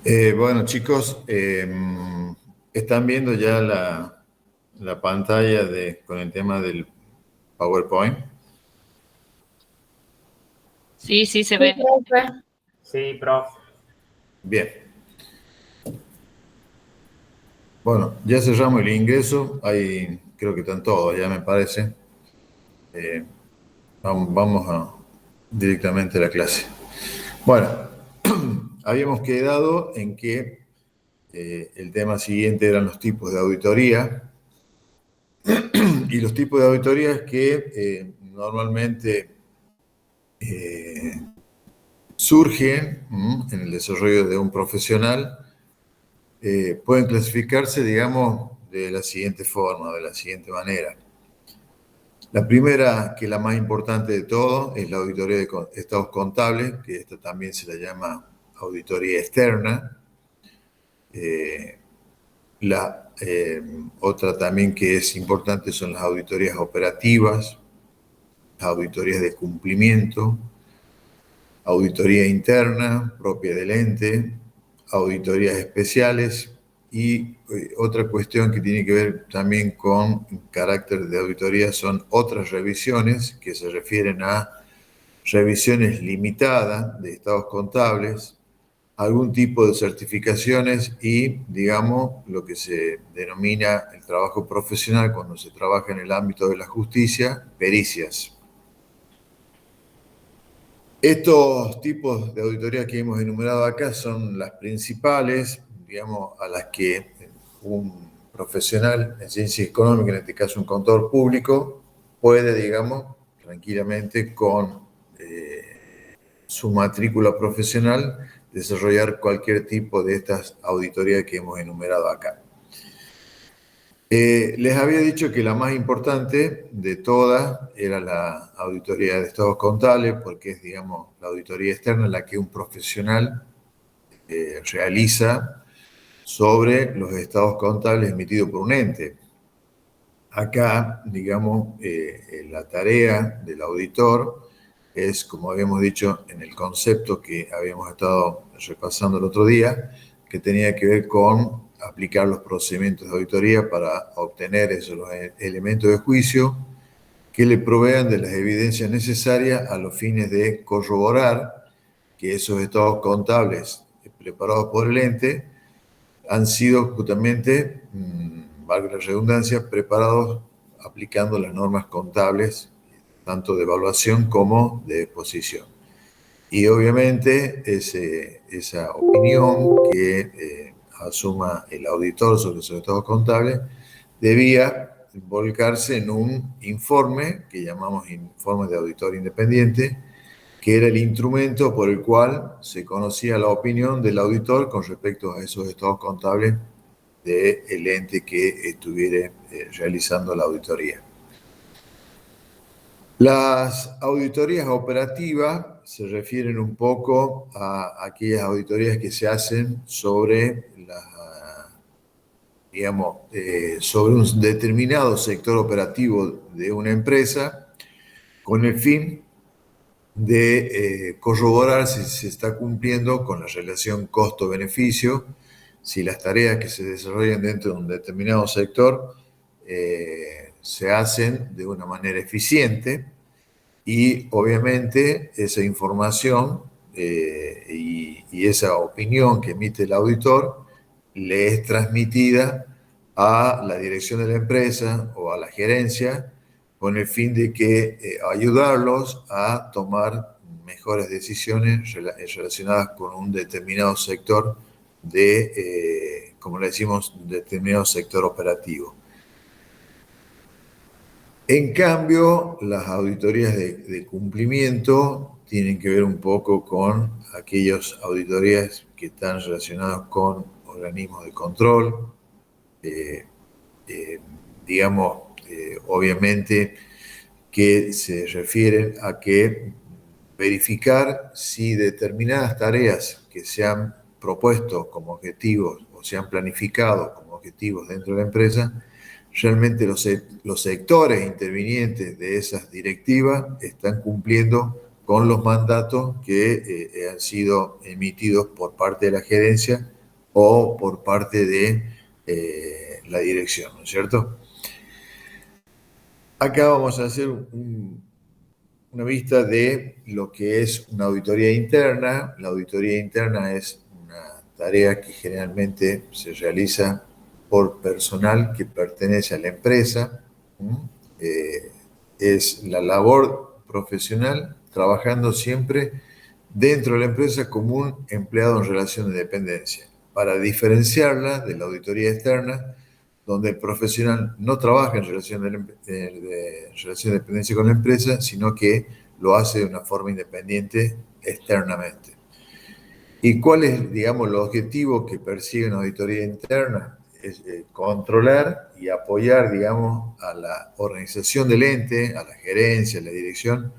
Bueno, chicos, están viendo ya la pantalla con el tema del PowerPoint. Sí, sí, se Sí, ve. profe. Sí, profe. Bien. Bueno, ya cerramos el ingreso. Ahí creo que están todos, ya me parece. Eh, vamos directamente a la clase. Bueno, habíamos quedado en que el tema siguiente eran los tipos de auditoría. Y los tipos de auditorías que normalmente surgen en el desarrollo de un profesional, pueden clasificarse, digamos, de la siguiente forma, de la siguiente manera. La primera, que es la más importante de todo, es la auditoría de estados contables, que esta también se la llama auditoría externa. Otra también que es importante son las auditorías operativas, las auditorías de cumplimiento, auditoría interna propia del ente, auditorías especiales y otra cuestión que tiene que ver también con carácter de auditoría son otras revisiones que se refieren a revisiones limitadas de estados contables, algún tipo de certificaciones y, digamos, lo que se denomina el trabajo profesional cuando se trabaja en el ámbito de la justicia, pericias. Estos tipos de auditorías que hemos enumerado acá son las principales, digamos, a las que un profesional en ciencia económica, en este caso un contador público, puede, digamos, tranquilamente con su matrícula profesional desarrollar cualquier tipo de estas auditorías que hemos enumerado acá. Les había dicho que la más importante de todas era la auditoría de estados contables, porque es, digamos, la auditoría externa la que un profesional realiza sobre los estados contables emitidos por un ente. Acá, digamos, la tarea del auditor es, como habíamos dicho en el concepto que habíamos estado repasando el otro día, que tenía que ver con aplicar los procedimientos de auditoría para obtener esos los elementos de juicio que le provean de las evidencias necesarias a los fines de corroborar que esos estados contables preparados por el ente han sido justamente, valga la redundancia, preparados aplicando las normas contables, tanto de evaluación como de exposición. Y obviamente esa opinión que asuma el auditor sobre esos estados contables debía volcarse en un informe que llamamos informe de auditor independiente, que era el instrumento por el cual se conocía la opinión del auditor con respecto a esos estados contables del ente que estuviera realizando la auditoría. Las auditorías operativas se refieren un poco a aquellas auditorías que se hacen sobre sobre un determinado sector operativo de una empresa con el fin de corroborar si se está cumpliendo con la relación costo-beneficio, si las tareas que se desarrollan dentro de un determinado sector se hacen de una manera eficiente y obviamente esa información y esa opinión que emite el auditor le es transmitida a la dirección de la empresa o a la gerencia con el fin de que ayudarlos a tomar mejores decisiones relacionadas con un determinado sector como le decimos, determinado sector operativo. En cambio, las auditorías de cumplimiento tienen que ver un poco con aquellas auditorías que están relacionadas con organismos de control, obviamente que se refieren a que verificar si determinadas tareas que se han propuesto como objetivos o se han planificado como objetivos dentro de la empresa, realmente los sectores intervinientes de esas directivas están cumpliendo con los mandatos que han sido emitidos por parte de la gerencia o por parte de la dirección, ¿no es cierto? Acá vamos a hacer una vista de lo que es una auditoría interna. La auditoría interna es una tarea que generalmente se realiza por personal que pertenece a la empresa. Es la labor profesional trabajando siempre dentro de la empresa como un empleado en relación de dependencia, para diferenciarla de la auditoría externa, donde el profesional no trabaja en relación relación de dependencia con la empresa, sino que lo hace de una forma independiente externamente. ¿Y cuál es, digamos, el objetivo que persigue una auditoría interna? Es controlar y apoyar, digamos, a la organización del ente, a la gerencia, a la dirección,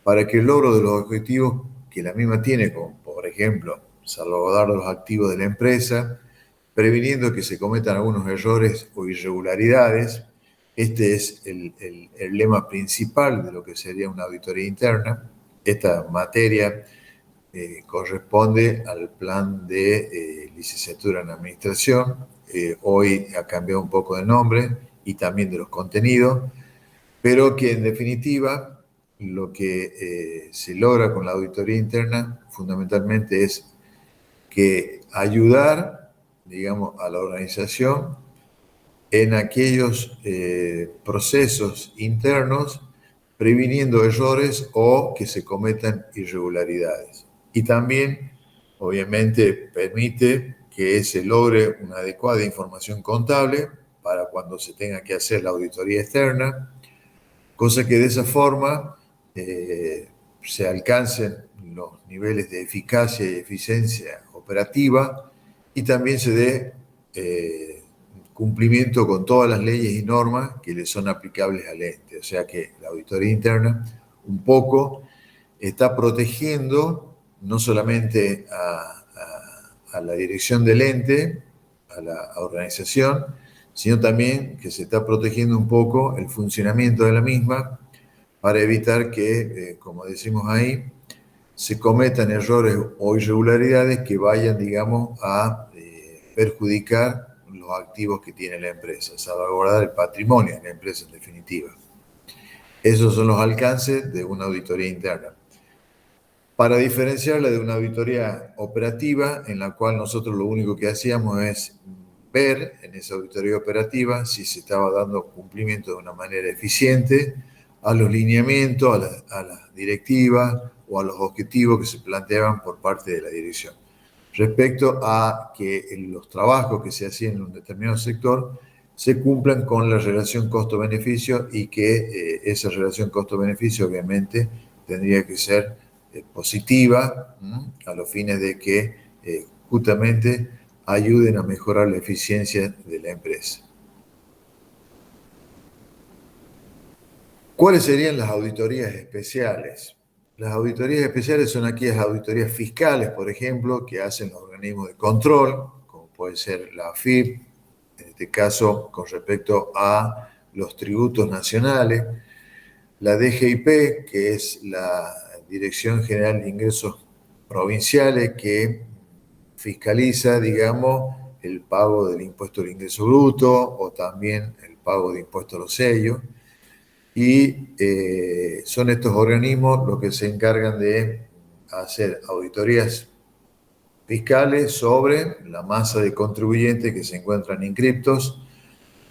para que el logro de los objetivos que la misma tiene, como por ejemplo, salvaguardar los activos de la empresa, previniendo que se cometan algunos errores o irregularidades. Este es el lema principal de lo que sería una auditoría interna. Esta materia corresponde al plan de licenciatura en administración. Hoy ha cambiado un poco de nombre y también de los contenidos, pero que en definitiva lo que se logra con la auditoría interna fundamentalmente es que ayudar, digamos, a la organización en aquellos procesos internos, previniendo errores o que se cometan irregularidades. Y también, obviamente, permite que se logre una adecuada información contable para cuando se tenga que hacer la auditoría externa, cosa que de esa forma se alcancen los niveles de eficacia y eficiencia operativa y también se dé cumplimiento con todas las leyes y normas que le son aplicables al ente. O sea que la auditoría interna un poco está protegiendo no solamente a la dirección del ente, a la organización, sino también que se está protegiendo un poco el funcionamiento de la misma para evitar que, como decimos ahí, se cometan errores o irregularidades que vayan, digamos, a perjudicar los activos que tiene la empresa, salvaguardar el patrimonio de la empresa en definitiva. Esos son los alcances de una auditoría interna. Para diferenciarla de una auditoría operativa, en la cual nosotros lo único que hacíamos es ver en esa auditoría operativa si se estaba dando cumplimiento de una manera eficiente a los lineamientos, a las directivas o a los objetivos que se planteaban por parte de la dirección. Respecto a que los trabajos que se hacían en un determinado sector se cumplan con la relación costo-beneficio y que esa relación costo-beneficio obviamente tendría que ser positiva a los fines de que justamente ayuden a mejorar la eficiencia de la empresa. ¿Cuáles serían las auditorías especiales? Las auditorías especiales son aquellas auditorías fiscales, por ejemplo, que hacen los organismos de control, como puede ser la AFIP, en este caso con respecto a los tributos nacionales, la DGIP, que es la Dirección General de Ingresos Provinciales, que fiscaliza, digamos, el pago del impuesto al ingreso bruto o también el pago de impuesto a los sellos. Y son estos organismos los que se encargan de hacer auditorías fiscales sobre la masa de contribuyentes que se encuentran inscriptos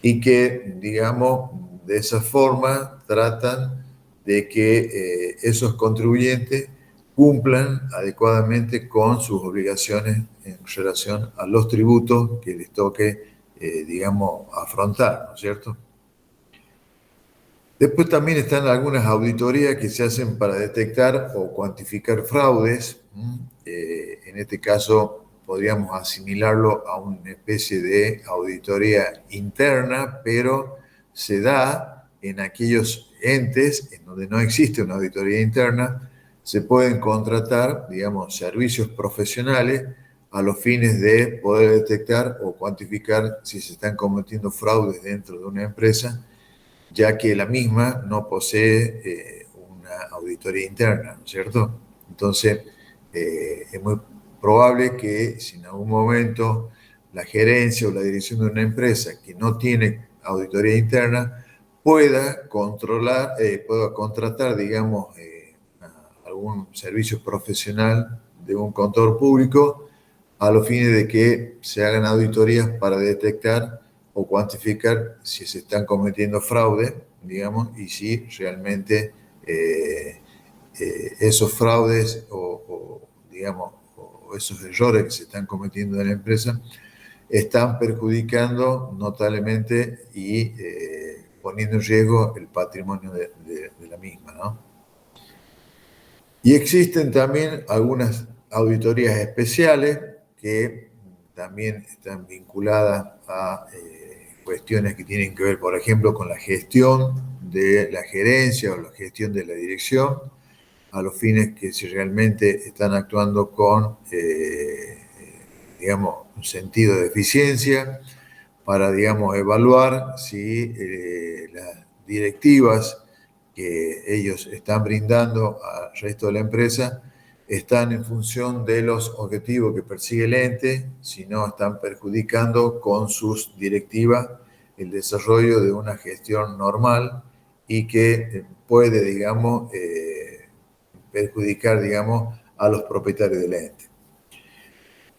y que, digamos, de esa forma tratan de que esos contribuyentes cumplan adecuadamente con sus obligaciones en relación a los tributos que les toque, digamos, afrontar, ¿no es cierto? Después también están algunas auditorías que se hacen para detectar o cuantificar fraudes. En este caso podríamos asimilarlo a una especie de auditoría interna, pero se da en aquellos entes en donde no existe una auditoría interna, se pueden contratar, digamos, servicios profesionales a los fines de poder detectar o cuantificar si se están cometiendo fraudes dentro de una empresa, ya que la misma no posee una una auditoría interna, ¿no es cierto? Entonces, es muy probable que si en algún momento la gerencia o la dirección de una empresa que no tiene auditoría interna pueda controlar, pueda contratar, digamos, algún servicio profesional de un contador público a los fines de que se hagan auditorías para detectar o cuantificar si se están cometiendo fraude, digamos, y si realmente esos fraudes digamos, o esos errores que se están cometiendo en la empresa están perjudicando notablemente y poniendo en riesgo el patrimonio de la misma, ¿no? Y existen también algunas auditorías especiales que también están vinculadas a cuestiones que tienen que ver, por ejemplo, con la gestión de la gerencia o la gestión de la dirección, a los fines que si realmente están actuando con, digamos, un sentido de eficiencia, para, digamos, evaluar si las directivas que ellos están brindando al resto de la empresa están en función de los objetivos que persigue el ente, si no están perjudicando con sus directivas el desarrollo de una gestión normal y que puede, digamos, perjudicar, digamos, a los propietarios del ente.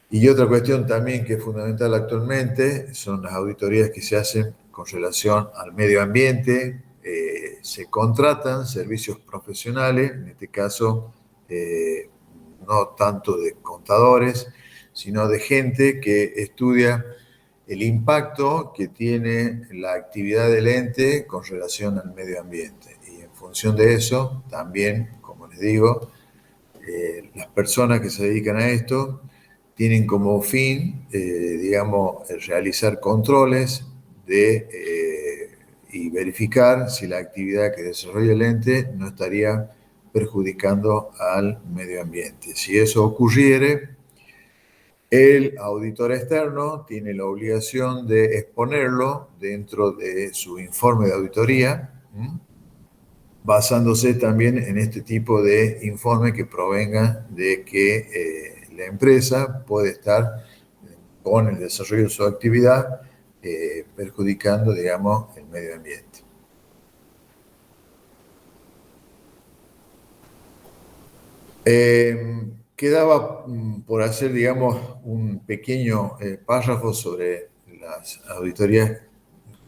Y otra cuestión también que es fundamental actualmente son las auditorías que se hacen con relación al medio ambiente. Se contratan servicios profesionales, en este caso no tanto de contadores, sino de gente que estudia el impacto que tiene la actividad del ente con relación al medio ambiente. Y en función de eso, también, como les digo, las personas que se dedican a esto tienen como fin, digamos, realizar controles y verificar si la actividad que desarrolla el ente no estaría perjudicando al medio ambiente. Si eso ocurriere, el auditor externo tiene la obligación de exponerlo dentro de su informe de auditoría, basándose también en este tipo de informe que provenga de que la empresa puede estar con el desarrollo de su actividad perjudicando, digamos, el medio ambiente. Quedaba por hacer, digamos, un pequeño párrafo sobre las auditorías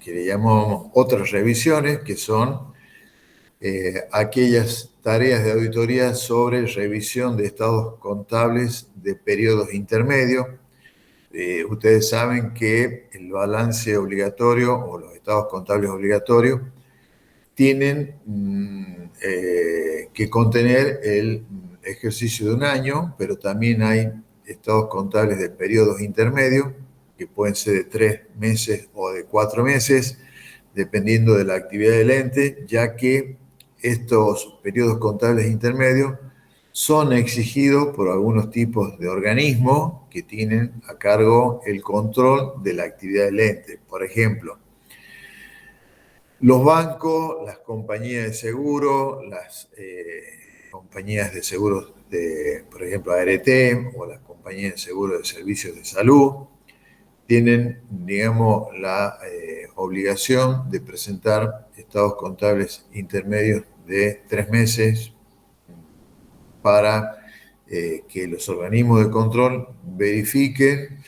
que le llamamos otras revisiones, que son aquellas tareas de auditoría sobre revisión de estados contables de periodos intermedios. Ustedes saben que el balance obligatorio o los estados contables obligatorios tienen que contener el ejercicio de un año, pero también hay estados contables de periodos intermedios, que pueden ser de 3 meses o de 4 meses, dependiendo de la actividad del ente, ya que estos periodos contables intermedios son exigidos por algunos tipos de organismos que tienen a cargo el control de la actividad del ente. Por ejemplo, los bancos, las compañías de seguro, las compañías de seguros de, por ejemplo, ART o las compañías de seguros de servicios de salud, tienen, digamos, la obligación de presentar estados contables intermedios de 3 meses para que los organismos de control verifiquen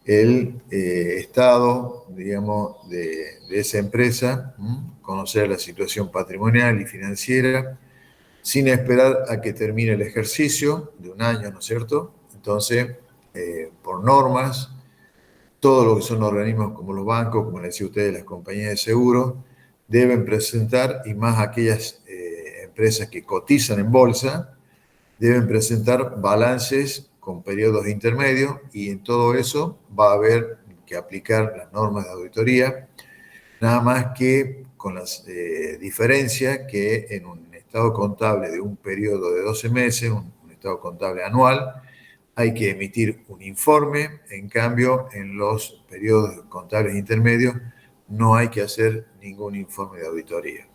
el estado, digamos, de esa empresa, conocer la situación patrimonial y financiera, sin esperar a que termine el ejercicio de un año, ¿no es cierto? Entonces, por normas, todo lo que son organismos como los bancos, como les decía ustedes, las compañías de seguro, deben presentar, y más aquellas empresas que cotizan en bolsa, deben presentar balances con periodos intermedios y en todo eso va a haber que aplicar las normas de auditoría, nada más que con las diferencias que en un estado contable de un periodo de 12 meses, un estado contable anual, hay que emitir un informe, en cambio en los periodos contables intermedios no hay que hacer ningún informe de auditoría.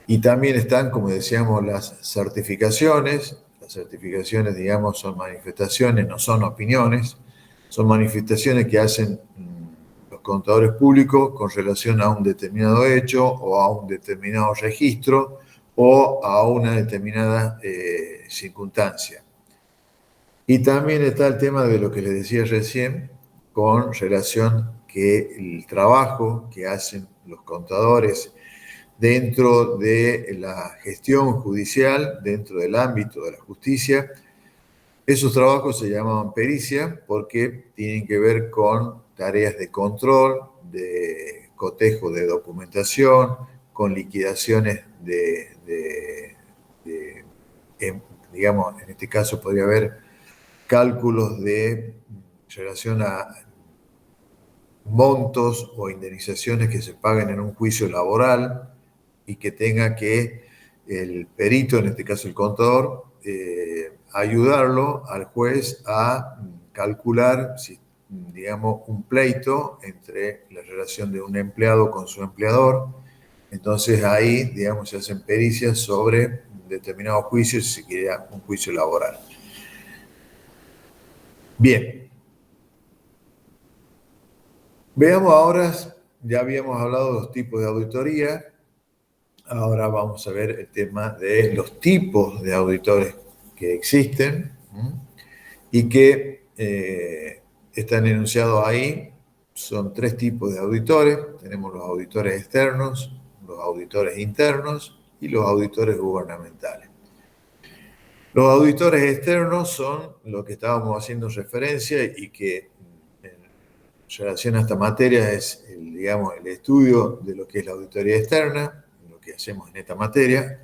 Y también están, como decíamos, las certificaciones. Las certificaciones, digamos, son manifestaciones, no son opiniones, son manifestaciones que hacen los contadores públicos con relación a un determinado hecho o a un determinado registro o a una determinada circunstancia. Y también está el tema de lo que les decía recién con relación que el trabajo que hacen los contadores dentro de la gestión judicial, dentro del ámbito de la justicia, esos trabajos se llaman pericia porque tienen que ver con tareas de control, de cotejo de documentación, con liquidaciones digamos, en este caso podría haber cálculos de relación a montos o indemnizaciones que se paguen en un juicio laboral y que tenga que el perito, en este caso el contador, ayudarlo al juez a calcular, si, digamos, un pleito entre la relación de un empleado con su empleador. Entonces ahí, digamos, se hacen pericias sobre determinados juicios, si se quiere un juicio laboral. Bien. Veamos ahora, ya habíamos hablado de los tipos de auditoría, ahora vamos a ver el tema de los tipos de auditores que existen y que están enunciados ahí. Son 3 tipos de auditores. Tenemos los auditores externos, los auditores internos y los auditores gubernamentales. Los auditores externos son lo que estábamos haciendo referencia y que en relación a esta materia es, digamos, el estudio de lo que es la auditoría externa, lo que hacemos en esta materia,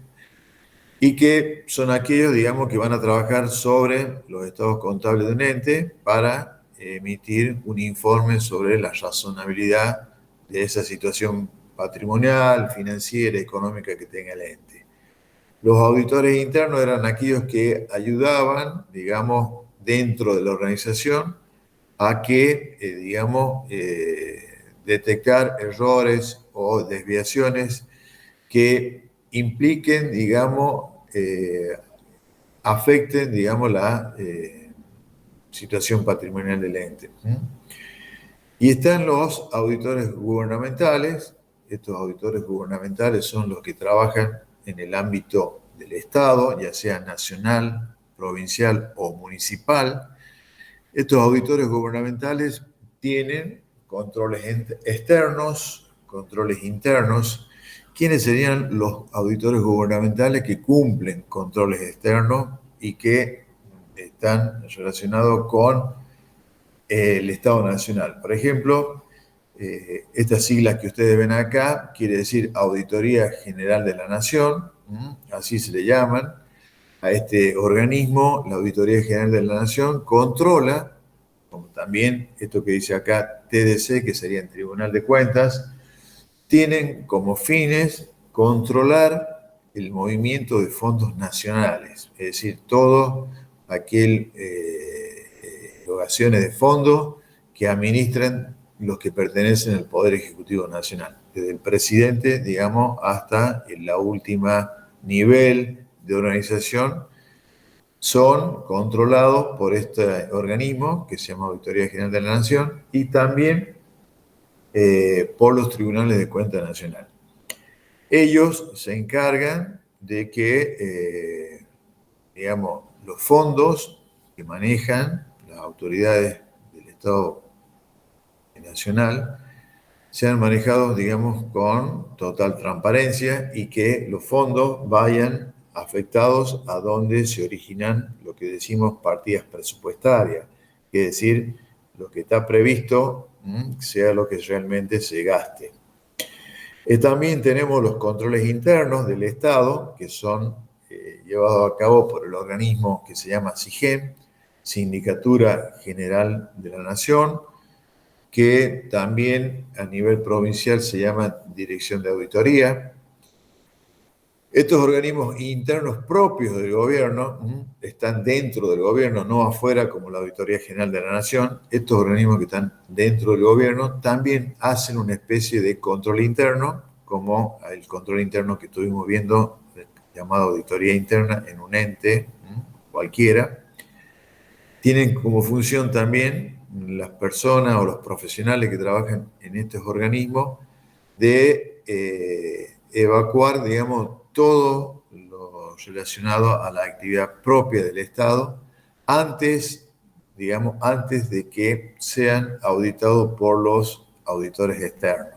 y que son aquellos, digamos, que van a trabajar sobre los estados contables de un ente para emitir un informe sobre la razonabilidad de esa situación patrimonial, financiera, económica que tenga el ente. Los auditores internos eran aquellos que ayudaban, digamos, dentro de la organización a que, digamos, detectar errores o desviaciones que impliquen, digamos, afecten, digamos, la situación patrimonial del ente. Y están los auditores gubernamentales. Estos auditores gubernamentales son los que trabajan en el ámbito del Estado, ya sea nacional, provincial o municipal. Estos auditores gubernamentales tienen controles externos, controles internos. ¿Quiénes serían los auditores gubernamentales que cumplen controles externos y que están relacionados con el Estado Nacional? Por ejemplo, estas siglas que ustedes ven acá quiere decir Auditoría General de la Nación, así se le llaman. A este organismo, la Auditoría General de la Nación, controla, como también esto que dice acá, TDC, que sería el Tribunal de Cuentas, tienen como fines controlar el movimiento de fondos nacionales, es decir, todo aquel erogaciones de fondos que administran los que pertenecen al Poder Ejecutivo Nacional, desde el presidente, digamos, hasta la última nivel de organización, son controlados por este organismo que se llama Auditoría General de la Nación y también por los tribunales de cuenta nacional. Ellos se encargan de que, digamos, los fondos que manejan las autoridades del Estado Nacional sean manejados, digamos, con total transparencia y que los fondos vayan afectados a donde se originan lo que decimos partidas presupuestarias, es decir, lo que está previsto sea lo que realmente se gaste. También tenemos los controles internos del Estado, que son llevados a cabo por el organismo que se llama SIGEN, Sindicatura General de la Nación, que también a nivel provincial se llama Dirección de Auditoría. Estos organismos internos propios del gobierno están dentro del gobierno, no afuera como la Auditoría General de la Nación. Estos organismos que están dentro del gobierno también hacen una especie de control interno como el control interno que estuvimos viendo, llamado auditoría interna en un ente cualquiera. Tienen como función también las personas o los profesionales que trabajan en estos organismos de evacuar, digamos, todo lo relacionado a la actividad propia del Estado antes, digamos, antes de que sean auditados por los auditores externos.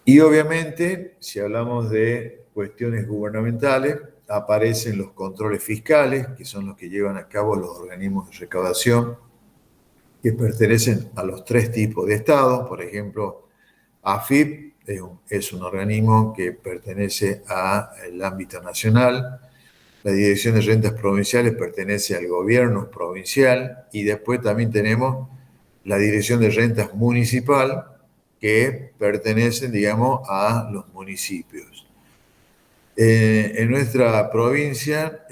Y obviamente, si hablamos de cuestiones gubernamentales, aparecen los controles fiscales, que son los que llevan a cabo los organismos de recaudación, que pertenecen a los 3 tipos de estados. Por ejemplo, AFIP es un organismo que pertenece al ámbito nacional. La Dirección de Rentas Provinciales pertenece al gobierno provincial, y después también tenemos la Dirección de Rentas Municipal, que pertenecen, digamos, a los municipios. En nuestra provincia,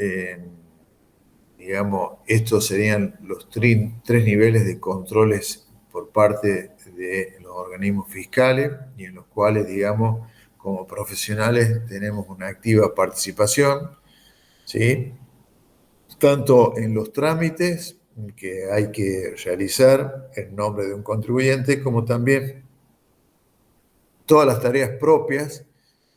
digamos, estos serían los 3 niveles de controles por parte de los organismos fiscales, y en los cuales, digamos, como profesionales tenemos una activa participación, ¿sí? Tanto en los trámites que hay que realizar en nombre de un contribuyente, como también todas las tareas propias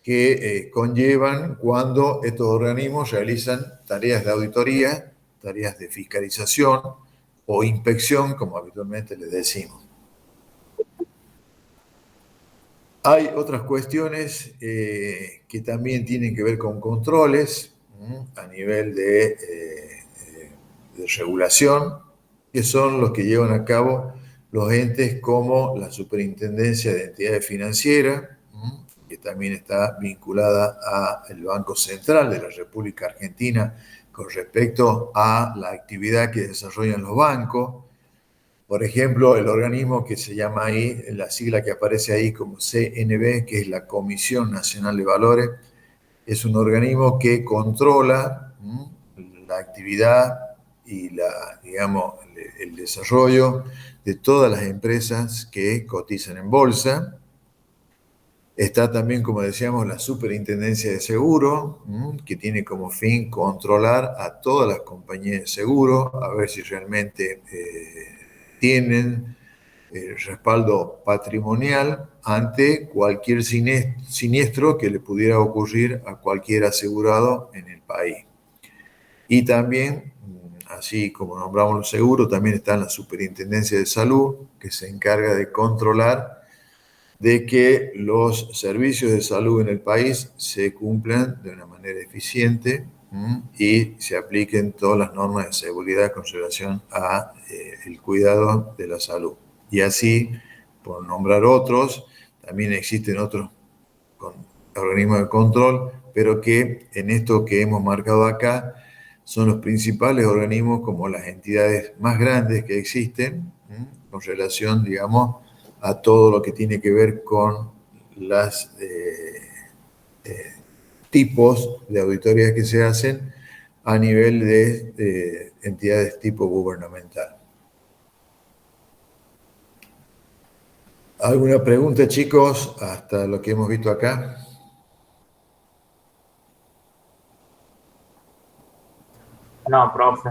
que conllevan cuando estos organismos realizan tareas de auditoría, tareas de fiscalización o inspección, como habitualmente les decimos. Hay otras cuestiones que también tienen que ver con controles a nivel de regulación, que son los que llevan a cabo los entes como la Superintendencia de Entidades Financieras, que también está vinculada al Banco Central de la República Argentina con respecto a la actividad que desarrollan los bancos. Por ejemplo, el organismo que se llama ahí, la sigla que aparece ahí como CNV, que es la Comisión Nacional de Valores, es un organismo que controla la actividad y digamos, el desarrollo de todas las empresas que cotizan en bolsa. Está también, como decíamos, la Superintendencia de Seguro, que tiene como fin controlar a todas las compañías de seguro, a ver si realmente tienen respaldo patrimonial ante cualquier siniestro que le pudiera ocurrir a cualquier asegurado en el país. Y también, así como nombramos los seguros, también está la Superintendencia de Salud, que se encarga de controlar de que los servicios de salud en el país se cumplan de una manera eficiente y se apliquen todas las normas de seguridad con relación a el cuidado de la salud. Y así, por nombrar otros, también existen otros organismos de control, pero que en esto que hemos marcado acá son los principales organismos como las entidades más grandes que existen con relación, digamos, a todo lo que tiene que ver con los tipos de auditorías que se hacen a nivel de entidades tipo gubernamental. ¿Alguna pregunta, chicos, hasta lo que hemos visto acá? No, profe.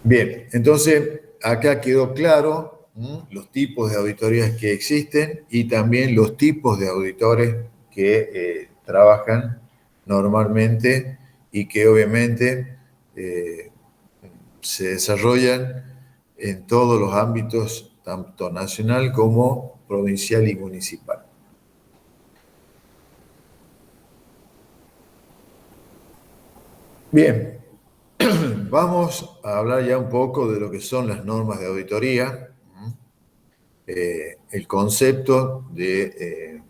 Bien, entonces acá quedó claro los tipos de auditorías que existen y también los tipos de auditores que trabajan normalmente y que obviamente se desarrollan en todos los ámbitos, tanto nacional como provincial y municipal. Bien, vamos a hablar ya un poco de lo que son las normas de auditoría. El concepto de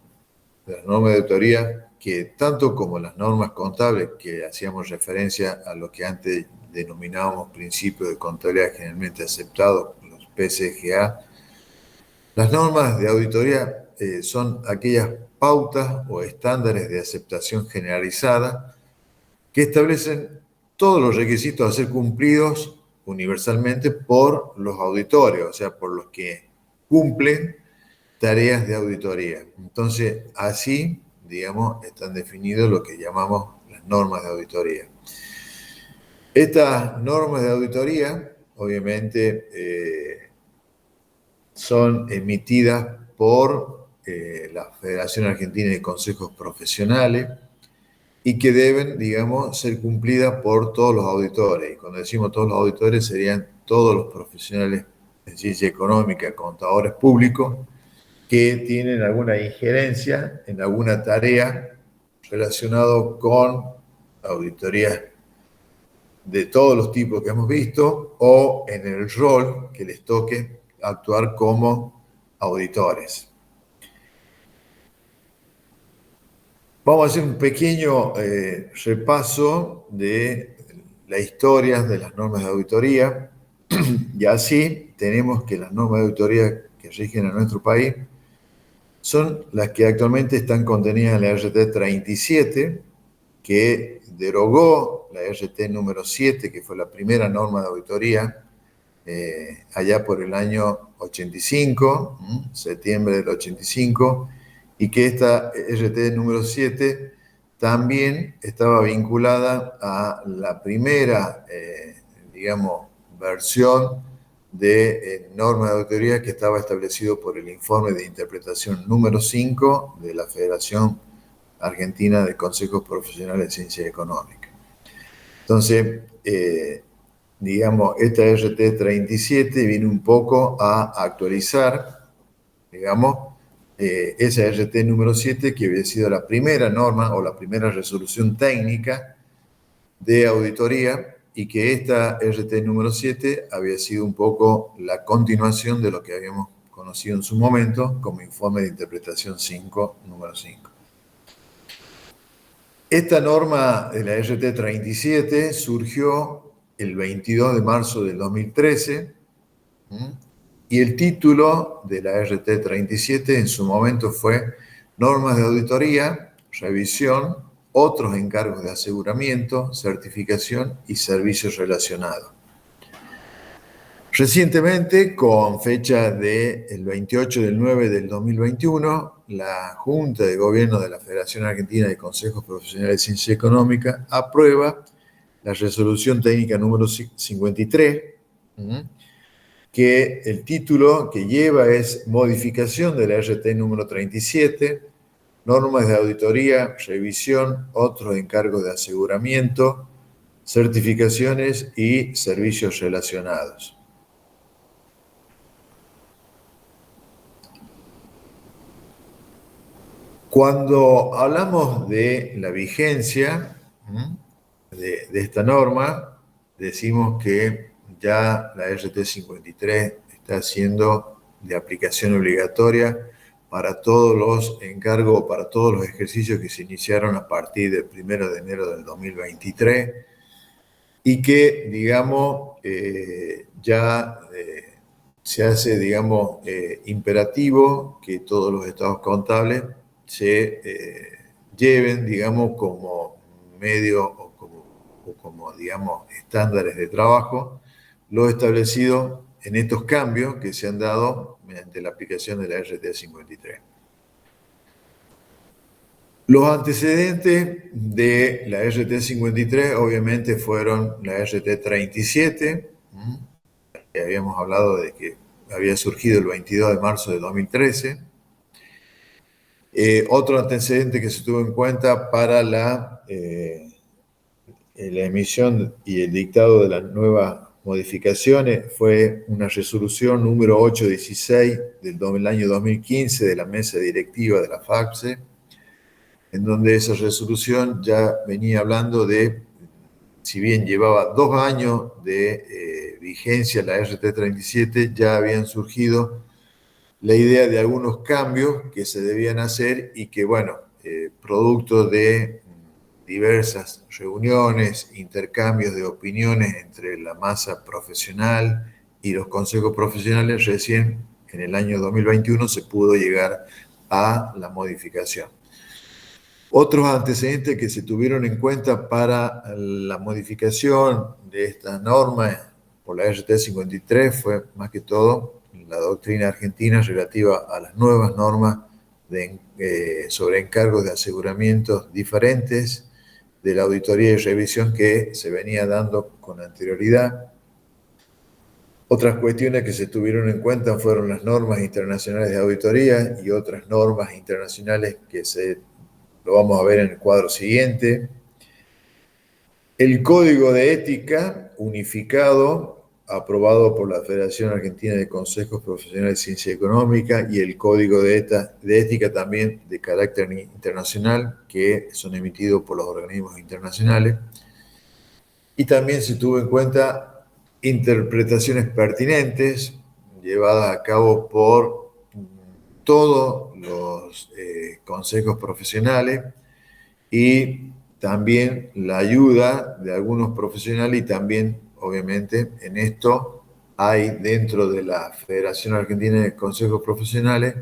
las normas de auditoría, que tanto como las normas contables, que hacíamos referencia a lo que antes denominábamos principios de contabilidad generalmente aceptados, los PCGA, las normas de auditoría son aquellas pautas o estándares de aceptación generalizada que establecen todos los requisitos a ser cumplidos universalmente por los auditores, o sea, por los que cumplen tareas de auditoría. Entonces, así, digamos, están definidos lo que llamamos las normas de auditoría. Estas normas de auditoría, obviamente, son emitidas por la Federación Argentina de Consejos Profesionales y que deben, digamos, ser cumplidas por todos los auditores. Y cuando decimos todos los auditores, serían todos los profesionales en ciencia económica, contadores públicos, que tienen alguna injerencia en alguna tarea relacionada con auditorías de todos los tipos que hemos visto o en el rol que les toque actuar como auditores. Vamos a hacer un pequeño repaso de la historia de las normas de auditoría y así tenemos que las normas de auditoría que rigen a nuestro país son las que actualmente están contenidas en la RT 37, que derogó la RT número 7, que fue la primera norma de auditoría, allá por el año 85, septiembre del 85, y que esta RT número 7 también estaba vinculada a la primera, digamos, versión de norma de auditoría que estaba establecido por el informe de interpretación número 5 de la Federación Argentina de Consejos Profesionales de Ciencia Económica. Entonces, digamos, esta RT 37 viene un poco a actualizar, digamos, esa RT número 7 que había sido la primera norma o la primera resolución técnica de auditoría y que esta RT número 7 había sido un poco la continuación de lo que habíamos conocido en su momento como informe de interpretación 5, número 5. Esta norma de la RT 37 surgió el 22 de marzo del 2013 y el título de la RT 37 en su momento fue Normas de Auditoría, Revisión, otros encargos de aseguramiento, certificación y servicios relacionados. Recientemente, con fecha del 28 del 9 del 2021, la Junta de Gobierno de la Federación Argentina de Consejos Profesionales de Ciencia Económica aprueba la resolución técnica número 53, que el título que lleva es Modificación de la RT número 37, Normas de Auditoría, Revisión, otros encargos de aseguramiento, certificaciones y servicios relacionados. Cuando hablamos de la vigencia de esta norma, decimos que ya la RT 53 está siendo de aplicación obligatoria para todos los encargos, para todos los ejercicios que se iniciaron a partir del 1 de enero del 2023 y que, digamos, ya se hace, digamos, imperativo que todos los estados contables se lleven, digamos, como medio o como, digamos, estándares de trabajo, lo establecido en estos cambios que se han dado mediante la aplicación de la RT 53. Los antecedentes de la RT 53 obviamente fueron la RT 37, que habíamos hablado de que había surgido el 22 de marzo de 2013. Otro antecedente que se tuvo en cuenta para la emisión y el dictado de las nuevas modificaciones fue una resolución número 816 del año 2015 de la mesa directiva de la FACSE, en donde esa resolución ya venía hablando de, si bien llevaba 2 años de vigencia la RT 37, ya habían surgido la idea de algunos cambios que se debían hacer y que, bueno, producto de diversas reuniones, intercambios de opiniones entre la masa profesional y los consejos profesionales, recién en el año 2021 se pudo llegar a la modificación. Otros antecedentes que se tuvieron en cuenta para la modificación de esta norma por la RT 53 fue más que todo la doctrina argentina relativa a las nuevas normas sobre encargos de aseguramientos diferentes de la auditoría y revisión que se venía dando con anterioridad. Otras cuestiones que se tuvieron en cuenta fueron las normas internacionales de auditoría y otras normas internacionales que lo vamos a ver en el cuadro siguiente. El Código de Ética unificado, aprobado por la Federación Argentina de Consejos Profesionales de Ciencia Económica, y el Código de Ética también de carácter internacional, que son emitidos por los organismos internacionales. Y también se tuvo en cuenta interpretaciones pertinentes llevadas a cabo por todos los consejos profesionales y también la ayuda de algunos profesionales y también, obviamente, en esto hay dentro de la Federación Argentina de Consejos Profesionales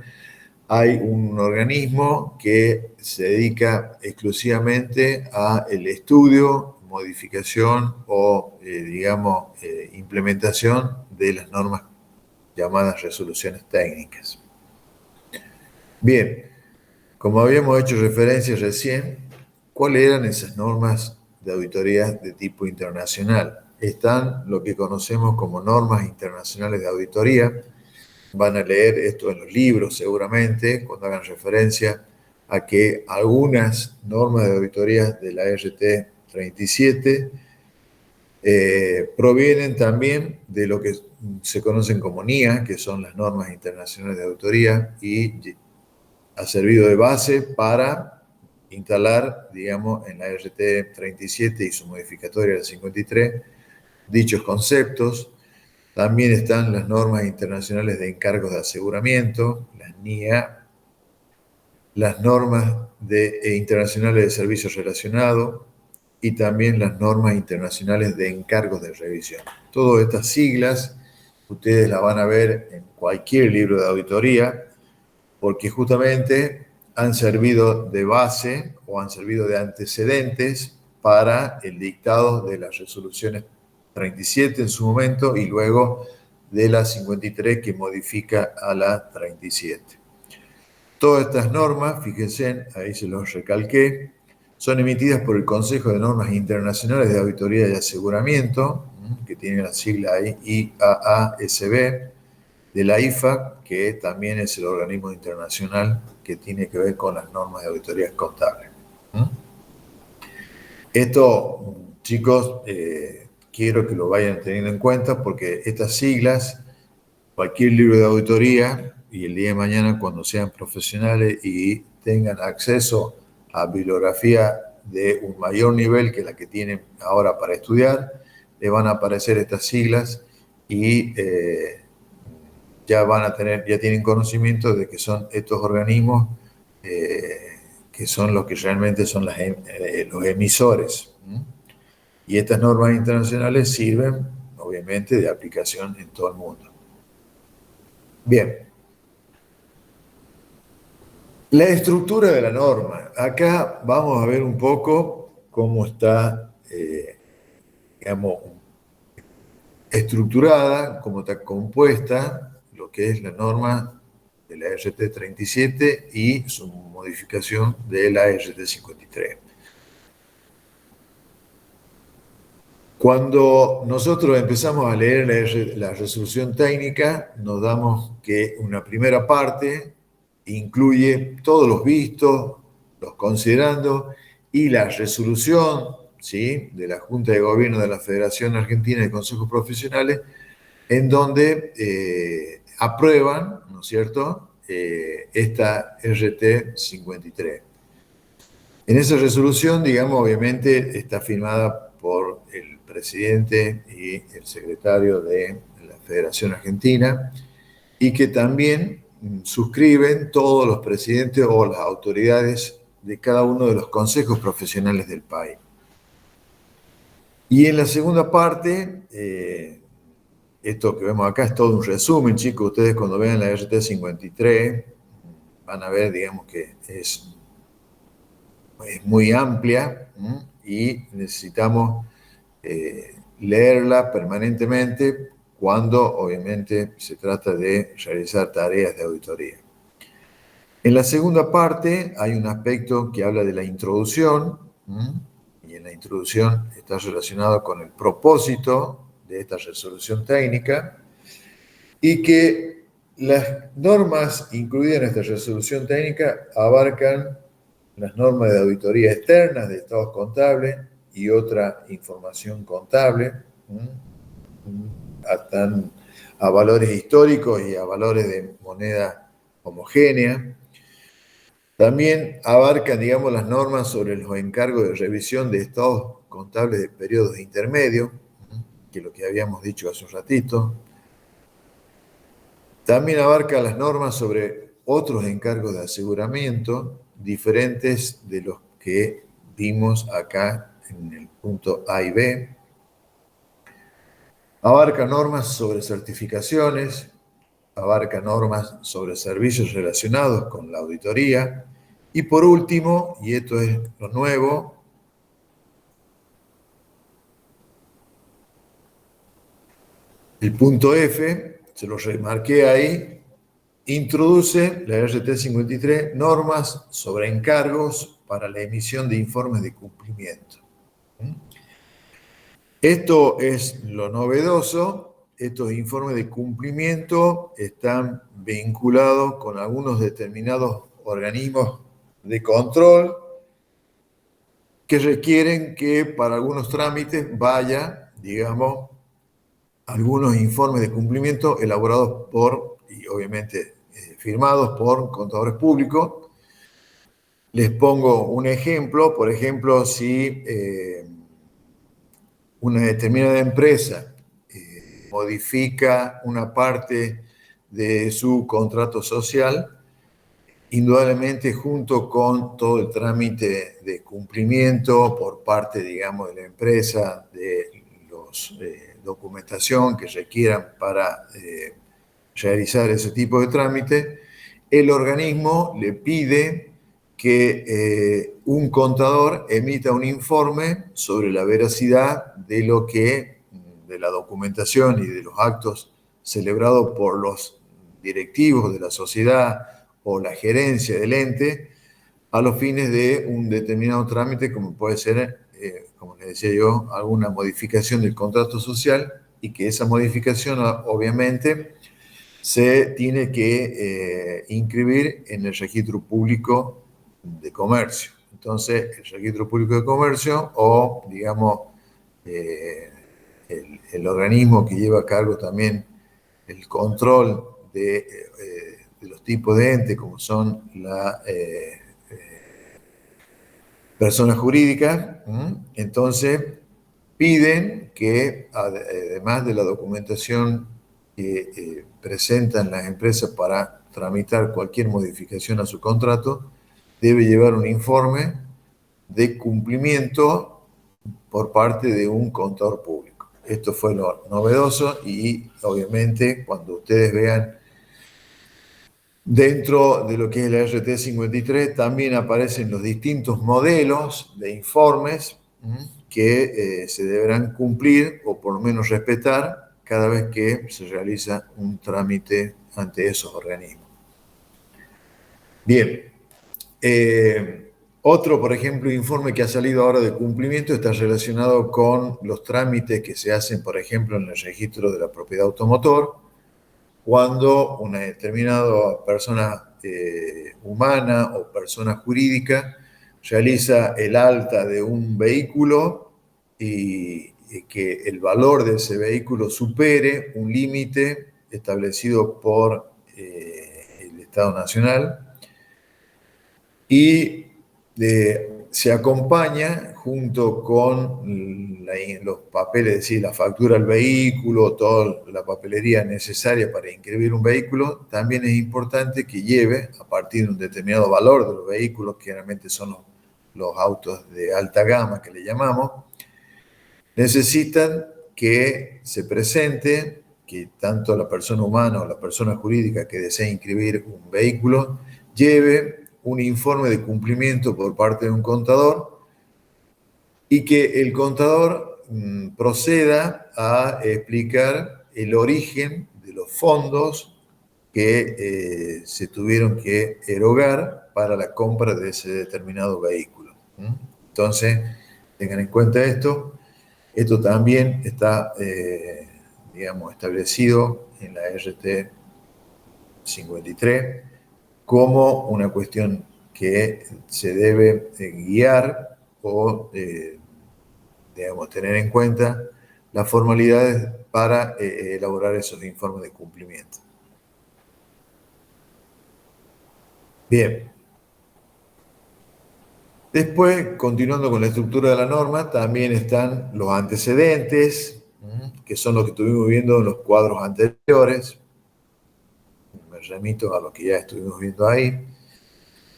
hay un organismo que se dedica exclusivamente a el estudio, modificación o, implementación de las normas llamadas resoluciones técnicas. Bien, como habíamos hecho referencia recién, ¿cuáles eran esas normas de auditoría de tipo internacional? Están lo que conocemos como normas internacionales de auditoría. Van a leer esto en los libros seguramente, cuando hagan referencia a que algunas normas de auditoría de la RT 37 provienen también de lo que se conocen como NIA, que son las normas internacionales de auditoría, y ha servido de base para instalar, digamos, en la RT 37 y su modificatoria, la 53, dichos conceptos. También están las normas internacionales de encargos de aseguramiento, las NIA, las normas internacionales de servicios relacionados y también las normas internacionales de encargos de revisión. Todas estas siglas ustedes las van a ver en cualquier libro de auditoría porque justamente han servido de base o han servido de antecedentes para el dictado de las resoluciones 37 en su momento y luego de la 53 que modifica a la 37. Todas estas normas, fíjense, ahí se los recalqué, son emitidas por el Consejo de Normas Internacionales de Auditoría y Aseguramiento, que tiene la sigla ahí IAASB, de la IFAC, que también es el organismo internacional que tiene que ver con las normas de auditorías contables. Esto, chicos, quiero que lo vayan teniendo en cuenta porque estas siglas, cualquier libro de auditoría y el día de mañana cuando sean profesionales y tengan acceso a bibliografía de un mayor nivel que la que tienen ahora para estudiar, les van a aparecer estas siglas y ya tienen conocimiento de que son estos organismos que son los que realmente son los emisores. Y estas normas internacionales sirven, obviamente, de aplicación en todo el mundo. Bien. La estructura de la norma. Acá vamos a ver un poco cómo está, digamos, estructurada, cómo está compuesta lo que es la norma de la RT 37 y su modificación de la RT 53. Cuando nosotros empezamos a leer la resolución técnica, nos damos que una primera parte incluye todos los vistos, los considerandos y la resolución, ¿sí?, de la Junta de Gobierno de la Federación Argentina de Consejos Profesionales, en donde aprueban, ¿no es cierto?, esta RT 53. En esa resolución, digamos, obviamente está firmada por el presidente y el secretario de la Federación Argentina y que también suscriben todos los presidentes o las autoridades de cada uno de los consejos profesionales del país. Y en la segunda parte, esto que vemos acá es todo un resumen, chicos. Ustedes cuando vean la RT 53 van a ver, digamos, que es muy amplia y necesitamos leerla permanentemente cuando obviamente se trata de realizar tareas de auditoría. En la segunda parte hay un aspecto que habla de la introducción, y en la introducción está relacionado con el propósito de esta resolución técnica, y que las normas incluidas en esta resolución técnica abarcan las normas de auditoría externas de estados contables y otra información contable, están a valores históricos y a valores de moneda homogénea. También abarcan, digamos, las normas sobre los encargos de revisión de estados contables de periodos intermedios, que es lo que habíamos dicho hace un ratito. También abarca las normas sobre otros encargos de aseguramiento, diferentes de los que vimos acá en el punto A y B. Abarca normas sobre certificaciones, abarca normas sobre servicios relacionados con la auditoría. Y por último, y esto es lo nuevo, el punto F, se lo remarqué ahí, introduce la RT 53 normas sobre encargos para la emisión de informes de cumplimiento. Esto es lo novedoso. Estos informes de cumplimiento están vinculados con algunos determinados organismos de control que requieren que para algunos trámites vaya, digamos, algunos informes de cumplimiento elaborados por, y obviamente firmados por contadores públicos. Les pongo un ejemplo. Por ejemplo, si una determinada empresa modifica una parte de su contrato social, indudablemente junto con todo el trámite de cumplimiento por parte, digamos, de la empresa, de los documentación que requieran para realizar ese tipo de trámite, el organismo le pide que un contador emita un informe sobre la veracidad de lo que, de la documentación y de los actos celebrados por los directivos de la sociedad o la gerencia del ente a los fines de un determinado trámite, como puede ser, como les decía yo, alguna modificación del contrato social, y que esa modificación obviamente se tiene que inscribir en el registro público de comercio. Entonces, el registro público de comercio o, digamos, el organismo que lleva a cargo también el control de los tipos de entes, como son la personas jurídicas, entonces piden que, además de la documentación que presentan las empresas para tramitar cualquier modificación a su contrato, debe llevar un informe de cumplimiento por parte de un contador público. Esto fue lo novedoso y obviamente cuando ustedes vean dentro de lo que es la RT 53 también aparecen los distintos modelos de informes que se deberán cumplir o por lo menos respetar cada vez que se realiza un trámite ante esos organismos. Bien. Otro, por ejemplo, informe que ha salido ahora de cumplimiento está relacionado con los trámites que se hacen, por ejemplo, en el registro de la propiedad automotor, cuando una determinada persona humana o persona jurídica realiza el alta de un vehículo y que el valor de ese vehículo supere un límite establecido por el Estado Nacional, y se acompaña junto con los papeles, es decir, la factura del vehículo, toda la papelería necesaria para inscribir un vehículo. También es importante que lleve, a partir de un determinado valor de los vehículos, que generalmente son los autos de alta gama que le llamamos, necesitan que se presente, que tanto la persona humana o la persona jurídica que desee inscribir un vehículo lleve un informe de cumplimiento por parte de un contador, y que el contador proceda a explicar el origen de los fondos que se tuvieron que erogar para la compra de ese determinado vehículo. Entonces, tengan en cuenta esto. Esto también está, digamos, establecido en la RT 53 como una cuestión que se debe guiar o, digamos, tener en cuenta las formalidades para elaborar esos informes de cumplimiento. Bien. Después, continuando con la estructura de la norma, también están los antecedentes, que son los que estuvimos viendo en los cuadros anteriores. Me remito a lo que ya estuvimos viendo ahí.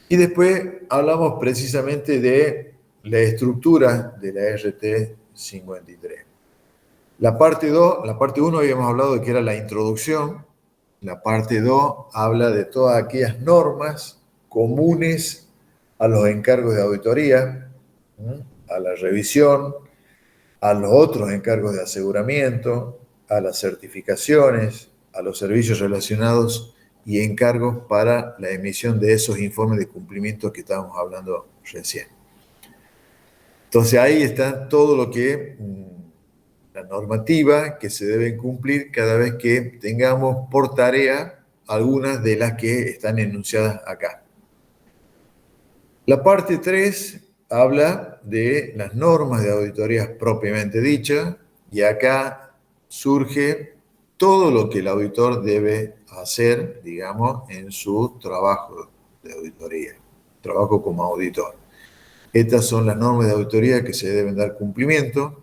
Y después hablamos precisamente de la estructura de la RT 53. La parte 2, la parte 1 habíamos hablado de que era la introducción. La parte 2 habla de todas aquellas normas comunes a los encargos de auditoría, a la revisión, a los otros encargos de aseguramiento, a las certificaciones, a los servicios relacionados y encargos para la emisión de esos informes de cumplimiento que estábamos hablando recién. Entonces ahí está todo lo que, la normativa que se debe cumplir cada vez que tengamos por tarea algunas de las que están enunciadas acá. La parte 3 habla de las normas de auditorías propiamente dichas y acá surge todo lo que el auditor debe hacer, digamos, en su trabajo de auditoría, trabajo como auditor. Estas son las normas de auditoría que se deben dar cumplimiento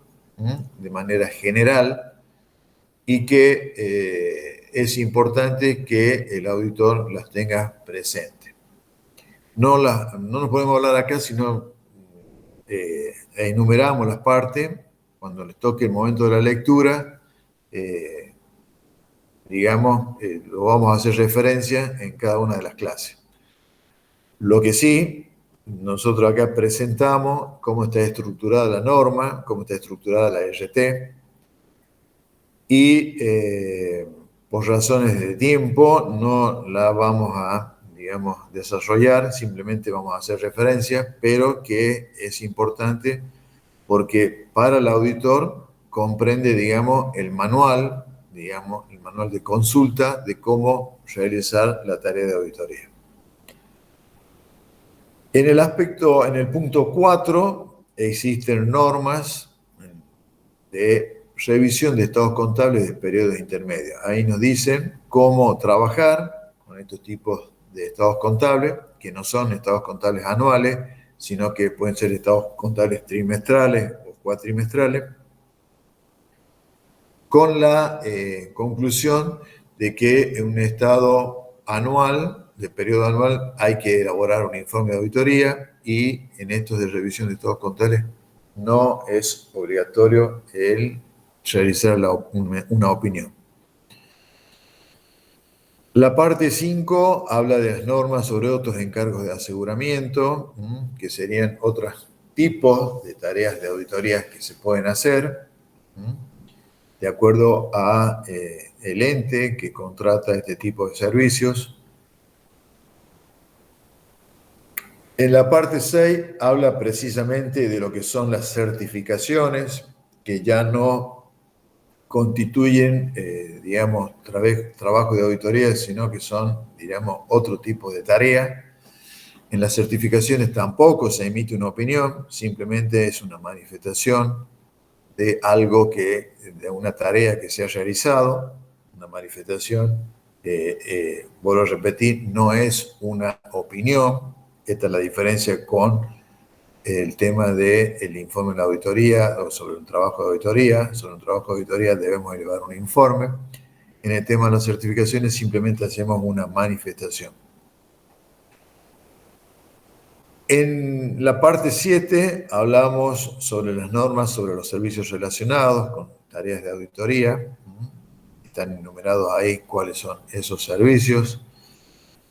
de manera general y que es importante que el auditor las tenga presentes. No nos podemos hablar acá, sino enumeramos las partes. Cuando les toque el momento de la lectura, digamos, lo vamos a hacer referencia en cada una de las clases. Lo que sí, nosotros acá presentamos cómo está estructurada la norma, cómo está estructurada la RT, y por razones de tiempo no la vamos a, digamos, desarrollar, simplemente vamos a hacer referencia, pero que es importante porque para el auditor comprende, digamos, el manual de consulta de cómo realizar la tarea de auditoría. En el punto 4, existen normas de revisión de estados contables de periodos intermedios. Ahí nos dicen cómo trabajar con estos tipos de estados contables, que no son estados contables anuales, sino que pueden ser estados contables trimestrales o cuatrimestrales, con la conclusión de que en un estado anual, de periodo anual, hay que elaborar un informe de auditoría y en estos de revisión de estados contables no es obligatorio el realizar una opinión. La parte 5 habla de las normas sobre otros encargos de aseguramiento, que serían otros tipos de tareas de auditorías que se pueden hacer, de acuerdo a el ente que contrata este tipo de servicios. En la parte 6 habla precisamente de lo que son las certificaciones, que ya no constituyen, digamos, trabajo de auditoría, sino que son, digamos, otro tipo de tarea. En las certificaciones tampoco se emite una opinión, simplemente es una manifestación de algo de una tarea que se ha realizado, una manifestación, vuelvo a repetir, no es una opinión. Esta es la diferencia con el tema del informe de la auditoría o sobre un trabajo de auditoría. Sobre un trabajo de auditoría debemos elevar un informe. En el tema de las certificaciones simplemente hacemos una manifestación. En la parte 7 hablamos sobre las normas sobre los servicios relacionados con tareas de auditoría. Están enumerados ahí cuáles son esos servicios.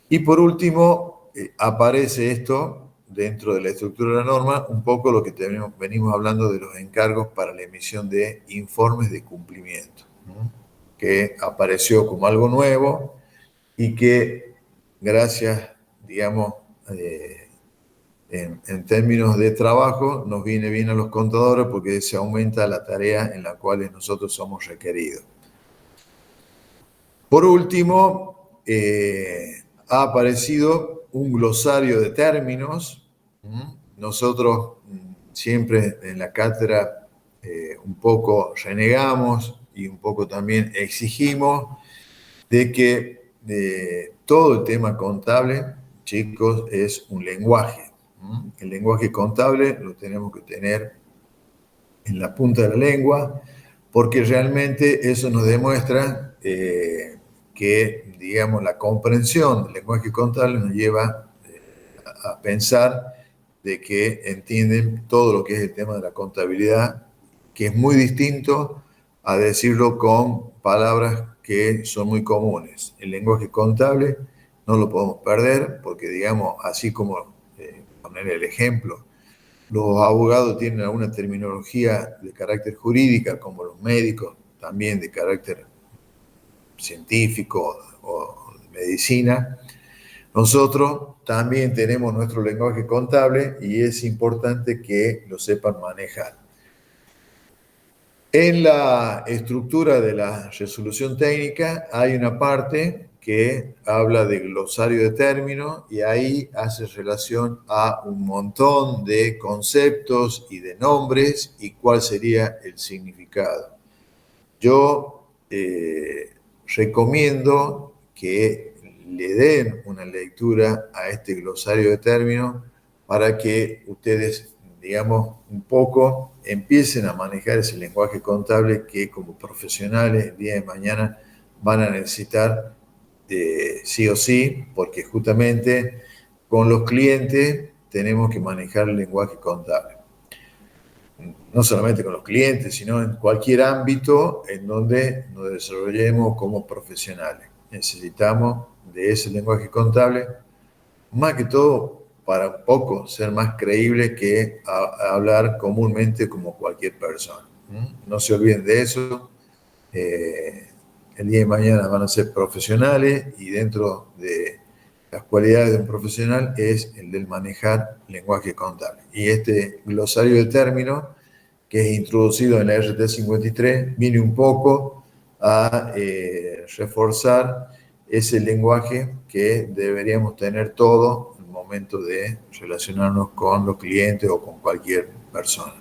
Y por último, aparece esto dentro de la estructura de la norma, un poco lo que venimos hablando de los encargos para la emisión de informes de cumplimiento, ¿no? Que apareció como algo nuevo y que gracias, digamos, en términos de trabajo, nos viene bien a los contadores porque se aumenta la tarea en la cual nosotros somos requeridos. Por último, ha aparecido un glosario de términos. Nosotros siempre en la cátedra un poco renegamos y un poco también exigimos de que todo el tema contable, chicos, es un lenguaje. El lenguaje contable lo tenemos que tener en la punta de la lengua, porque realmente eso nos demuestra que, digamos, la comprensión del lenguaje contable nos lleva a pensar de que entienden todo lo que es el tema de la contabilidad, que es muy distinto a decirlo con palabras que son muy comunes. El lenguaje contable no lo podemos perder porque, digamos, así como poner el ejemplo, los abogados tienen alguna terminología de carácter jurídica, como los médicos, también de carácter científico o de medicina. Nosotros también tenemos nuestro lenguaje contable y es importante que lo sepan manejar. En la estructura de la resolución técnica hay una parte que habla de glosario de términos y ahí hace relación a un montón de conceptos y de nombres y cuál sería el significado. Yo recomiendo que le den una lectura a este glosario de términos para que ustedes, digamos, un poco empiecen a manejar ese lenguaje contable que como profesionales el día de mañana van a necesitar sí o sí, porque justamente con los clientes tenemos que manejar el lenguaje contable. No solamente con los clientes, sino en cualquier ámbito en donde nos desarrollemos como profesionales. Necesitamos de ese lenguaje contable, más que todo para un poco ser más creíble que hablar comúnmente como cualquier persona. No se olviden de eso. El día de mañana van a ser profesionales y dentro de las cualidades de un profesional es el del manejar lenguaje contable. Y este glosario de términos que es introducido en la RT 53, viene un poco a reforzar ese lenguaje que deberíamos tener todo en el momento de relacionarnos con los clientes o con cualquier persona.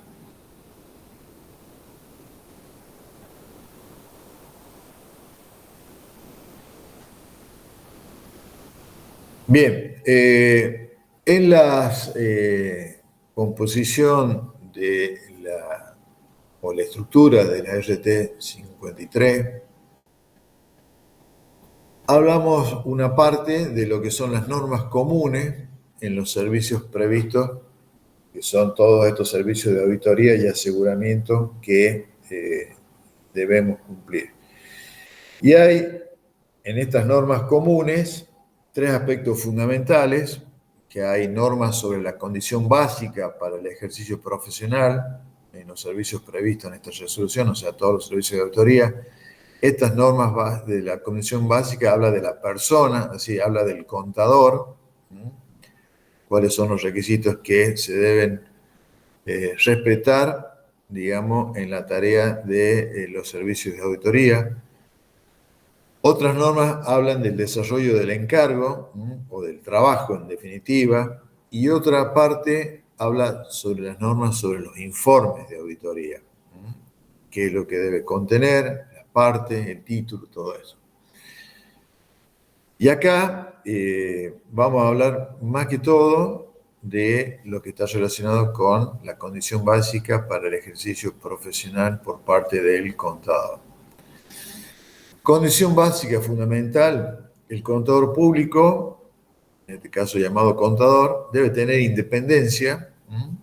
Bien, en la composición de la estructura de la RT 53, hablamos una parte de lo que son las normas comunes en los servicios previstos, que son todos estos servicios de auditoría y aseguramiento que debemos cumplir. Y hay en estas normas comunes tres aspectos fundamentales, que hay normas sobre la condición básica para el ejercicio profesional en los servicios previstos en esta resolución, o sea, todos los servicios de auditoría. Estas normas de la condición básica habla de la persona, así habla del contador, cuáles son los requisitos que se deben respetar, digamos, en la tarea de los servicios de auditoría. Otras normas hablan del desarrollo del encargo o del trabajo en definitiva, y otra parte habla sobre las normas sobre los informes de auditoría, qué es lo que debe contener, las partes, el título, todo eso. Y acá vamos a hablar más que todo de lo que está relacionado con la condición básica para el ejercicio profesional por parte del contador. Condición básica fundamental, el contador público, en este caso llamado contador, debe tener independencia en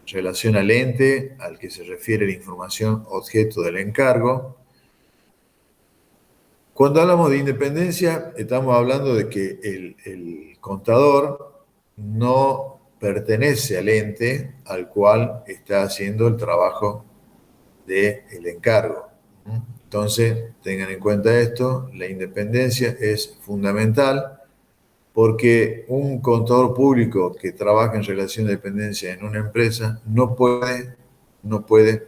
relación al ente al que se refiere la información objeto del encargo. Cuando hablamos de independencia, estamos hablando de que el contador no pertenece al ente al cual está haciendo el trabajo del encargo. Entonces, tengan en cuenta esto, la independencia es fundamental porque un contador público que trabaja en relación de dependencia en una empresa no puede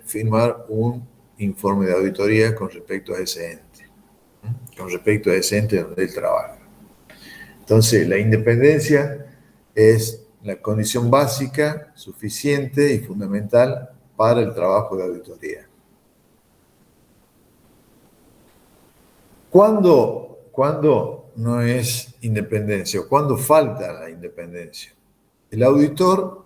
firmar un informe de auditoría con respecto a ese ente, donde él trabaja. Entonces, la independencia es la condición básica, suficiente y fundamental para el trabajo de auditoría. ¿Cuándo no es independencia o cuándo falta la independencia? El auditor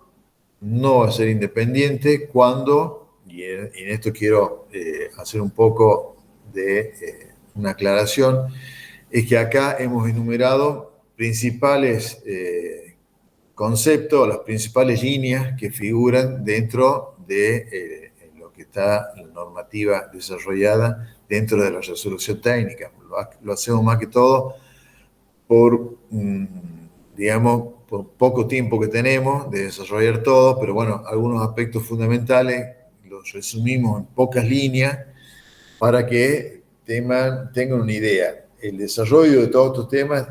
no va a ser independiente cuando, y en esto quiero hacer un poco de una aclaración, es que acá hemos enumerado principales conceptos, las principales líneas que figuran dentro de lo que está la normativa desarrollada dentro de la resolución técnica. Lo hacemos más que todo por, digamos, por poco tiempo que tenemos de desarrollar todo, pero bueno, algunos aspectos fundamentales los resumimos en pocas líneas para que tengan una idea. El desarrollo de todos estos temas,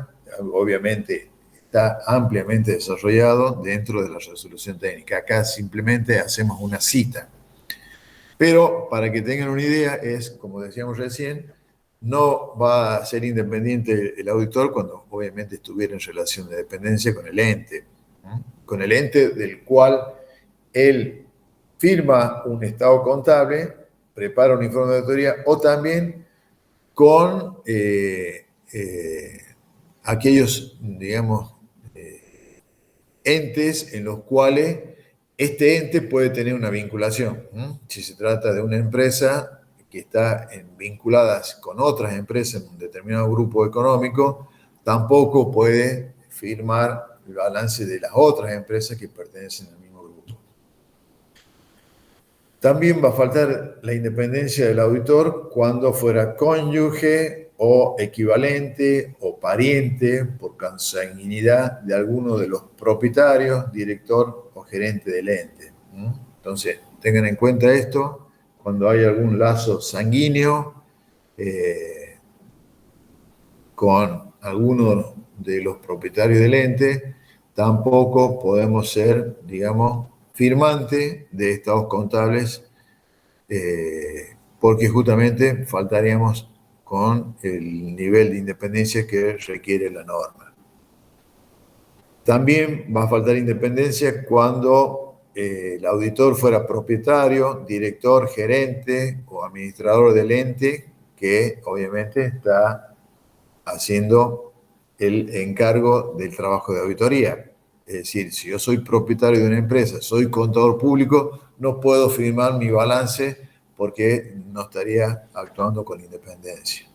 obviamente, está ampliamente desarrollado dentro de la resolución técnica. Acá simplemente hacemos una cita. Pero para que tengan una idea, es, como decíamos recién, no va a ser independiente el auditor cuando obviamente estuviera en relación de dependencia con el ente del cual él firma un estado contable, prepara un informe de auditoría o también con aquellos, digamos, entes en los cuales este ente puede tener una vinculación. Si se trata de una empresa que está vinculada con otras empresas en un determinado grupo económico, tampoco puede firmar el balance de las otras empresas que pertenecen al mismo grupo. También va a faltar la independencia del auditor cuando fuera cónyuge o equivalente o pariente por consanguinidad de alguno de los propietarios, director o gerente del ente. Entonces, tengan en cuenta esto, cuando hay algún lazo sanguíneo con alguno de los propietarios del ente, tampoco podemos ser, digamos, firmante de estados contables porque justamente faltaríamos con el nivel de independencia que requiere la norma. También va a faltar independencia cuando el auditor fuera propietario, director, gerente o administrador del ente que obviamente está haciendo el encargo del trabajo de auditoría. Es decir, si yo soy propietario de una empresa, soy contador público, no puedo firmar mi balance porque no estaría actuando con independencia.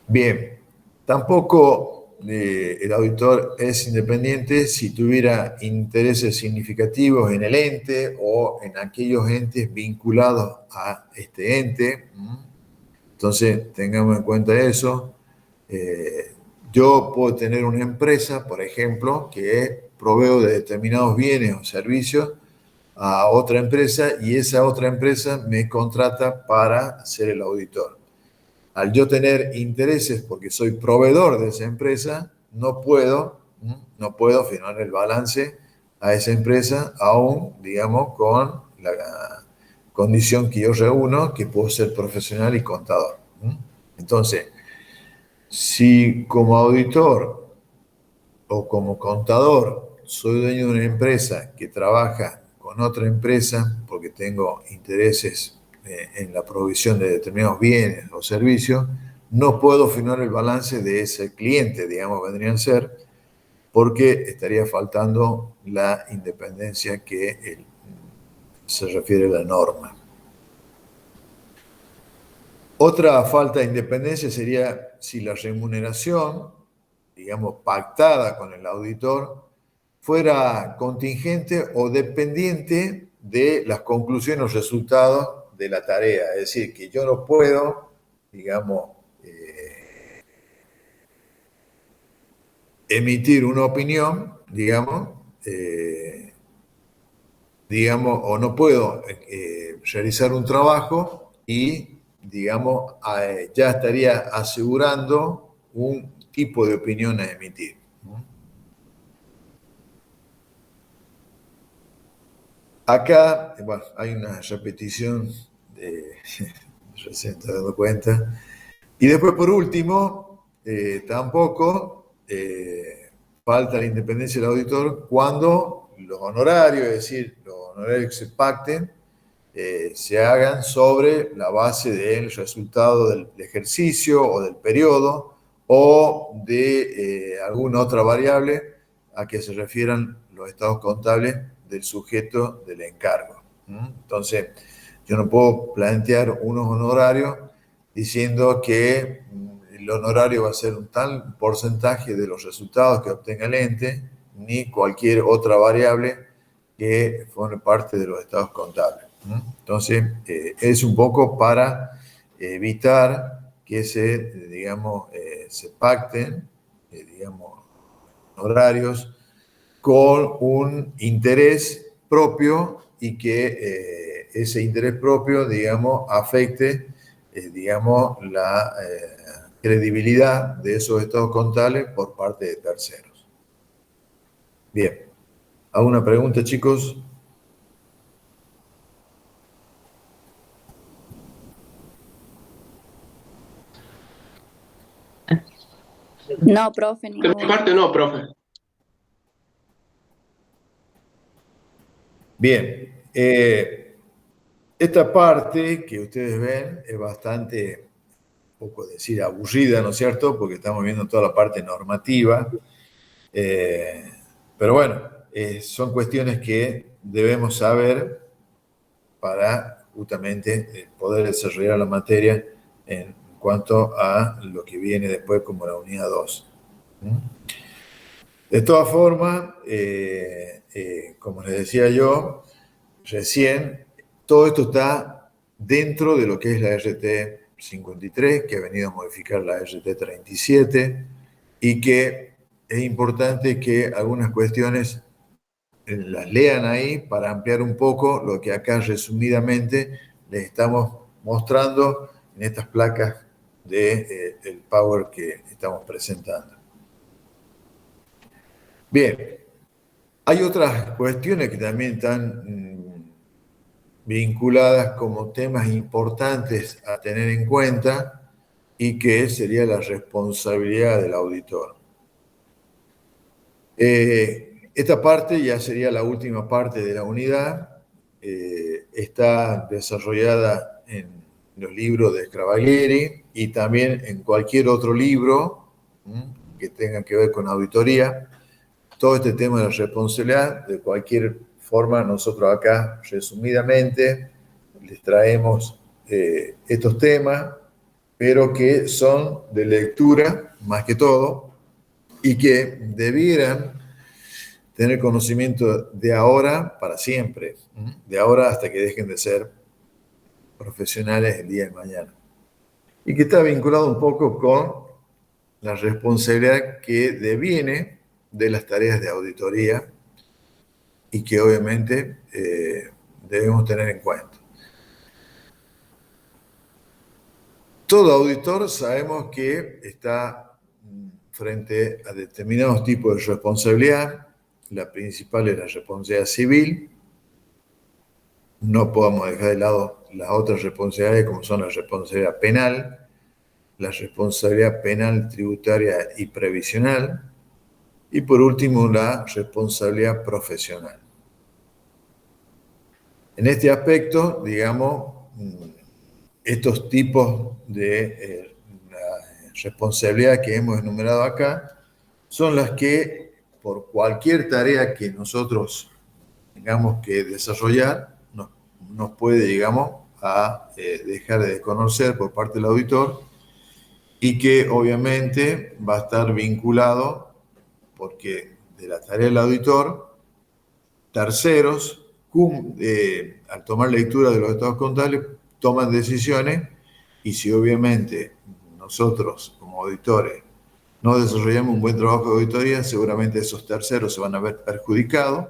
Bien, tampoco el auditor es independiente si tuviera intereses significativos en el ente o en aquellos entes vinculados a este ente. Entonces, tengamos en cuenta eso. Yo puedo tener una empresa, por ejemplo, que proveo de determinados bienes o servicios a otra empresa y esa otra empresa me contrata para ser el auditor. Al yo tener intereses porque soy proveedor de esa empresa, no puedo firmar el balance a esa empresa aún, digamos, con la condición que yo reúno, que puedo ser profesional y contador. Entonces, si como auditor o como contador soy dueño de una empresa que trabaja con otra empresa porque tengo intereses en la provisión de determinados bienes o servicios, no puedo firmar el balance de ese cliente, digamos, vendrían a ser, porque estaría faltando la independencia que se refiere a la norma. Otra falta de independencia sería si la remuneración, digamos, pactada con el auditor, fuera contingente o dependiente de las conclusiones o resultados de la tarea. Es decir, que yo no puedo, digamos, emitir una opinión, o no puedo realizar un trabajo y, ya estaría asegurando un tipo de opinión a emitir. Acá, bueno, hay una repetición, recién estoy dando cuenta. Y después, por último, tampoco falta la independencia del auditor cuando los honorarios, es decir, los honorarios que se pacten, se hagan sobre la base del resultado del ejercicio o del periodo o de alguna otra variable a que se refieran los estados contables del sujeto del encargo. Entonces, yo no puedo plantear unos honorarios diciendo que el honorario va a ser un tal porcentaje de los resultados que obtenga el ente, ni cualquier otra variable que forme parte de los estados contables. Entonces, es un poco para evitar que se pacten, horarios con un interés propio y que ese interés propio, afecte, la credibilidad de esos estados contables por parte de terceros. Bien. ¿Alguna pregunta, chicos? No, profe, De mi ninguna. parte no, profe. Bien. Esta parte que ustedes ven es bastante, poco decir, aburrida, ¿no es cierto? Porque estamos viendo toda la parte normativa. Pero bueno, son cuestiones que debemos saber para justamente poder desarrollar la materia en cuanto a lo que viene después como la unidad 2. De todas formas, como les decía yo recién, todo esto está dentro de lo que es la RT 53, que ha venido a modificar la RT 37, y que es importante que algunas cuestiones las lean ahí para ampliar un poco lo que acá resumidamente les estamos mostrando en estas placas del Power que estamos presentando. Bien, hay otras cuestiones que también están vinculadas como temas importantes a tener en cuenta y que sería la responsabilidad del auditor. Esta parte ya sería la última parte de la unidad. Está desarrollada en los libros de Scrivalieri y también en cualquier otro libro que tenga que ver con auditoría. Todo este tema de la responsabilidad, de cualquier forma, nosotros acá, resumidamente, les traemos estos temas, pero que son de lectura, más que todo, y que debieran tener conocimiento de ahora para siempre, de ahora hasta que dejen de ser profesionales el día de mañana. Y que está vinculado un poco con la responsabilidad que deviene de las tareas de auditoría y que obviamente debemos tener en cuenta. Todo auditor sabemos que está frente a determinados tipos de responsabilidad. La principal es la responsabilidad civil. No podemos dejar de lado las otras responsabilidades como son la responsabilidad penal, la responsabilidad penal tributaria y previsional y por último la responsabilidad profesional. En este aspecto, estos tipos de responsabilidad que hemos enumerado acá son las que por cualquier tarea que nosotros tengamos que desarrollar nos puede, dejar de desconocer por parte del auditor y que obviamente va a estar vinculado porque de la tarea del auditor, terceros, al tomar lectura de los estados contables, toman decisiones y si obviamente nosotros como auditores no desarrollamos un buen trabajo de auditoría, seguramente esos terceros se van a ver perjudicados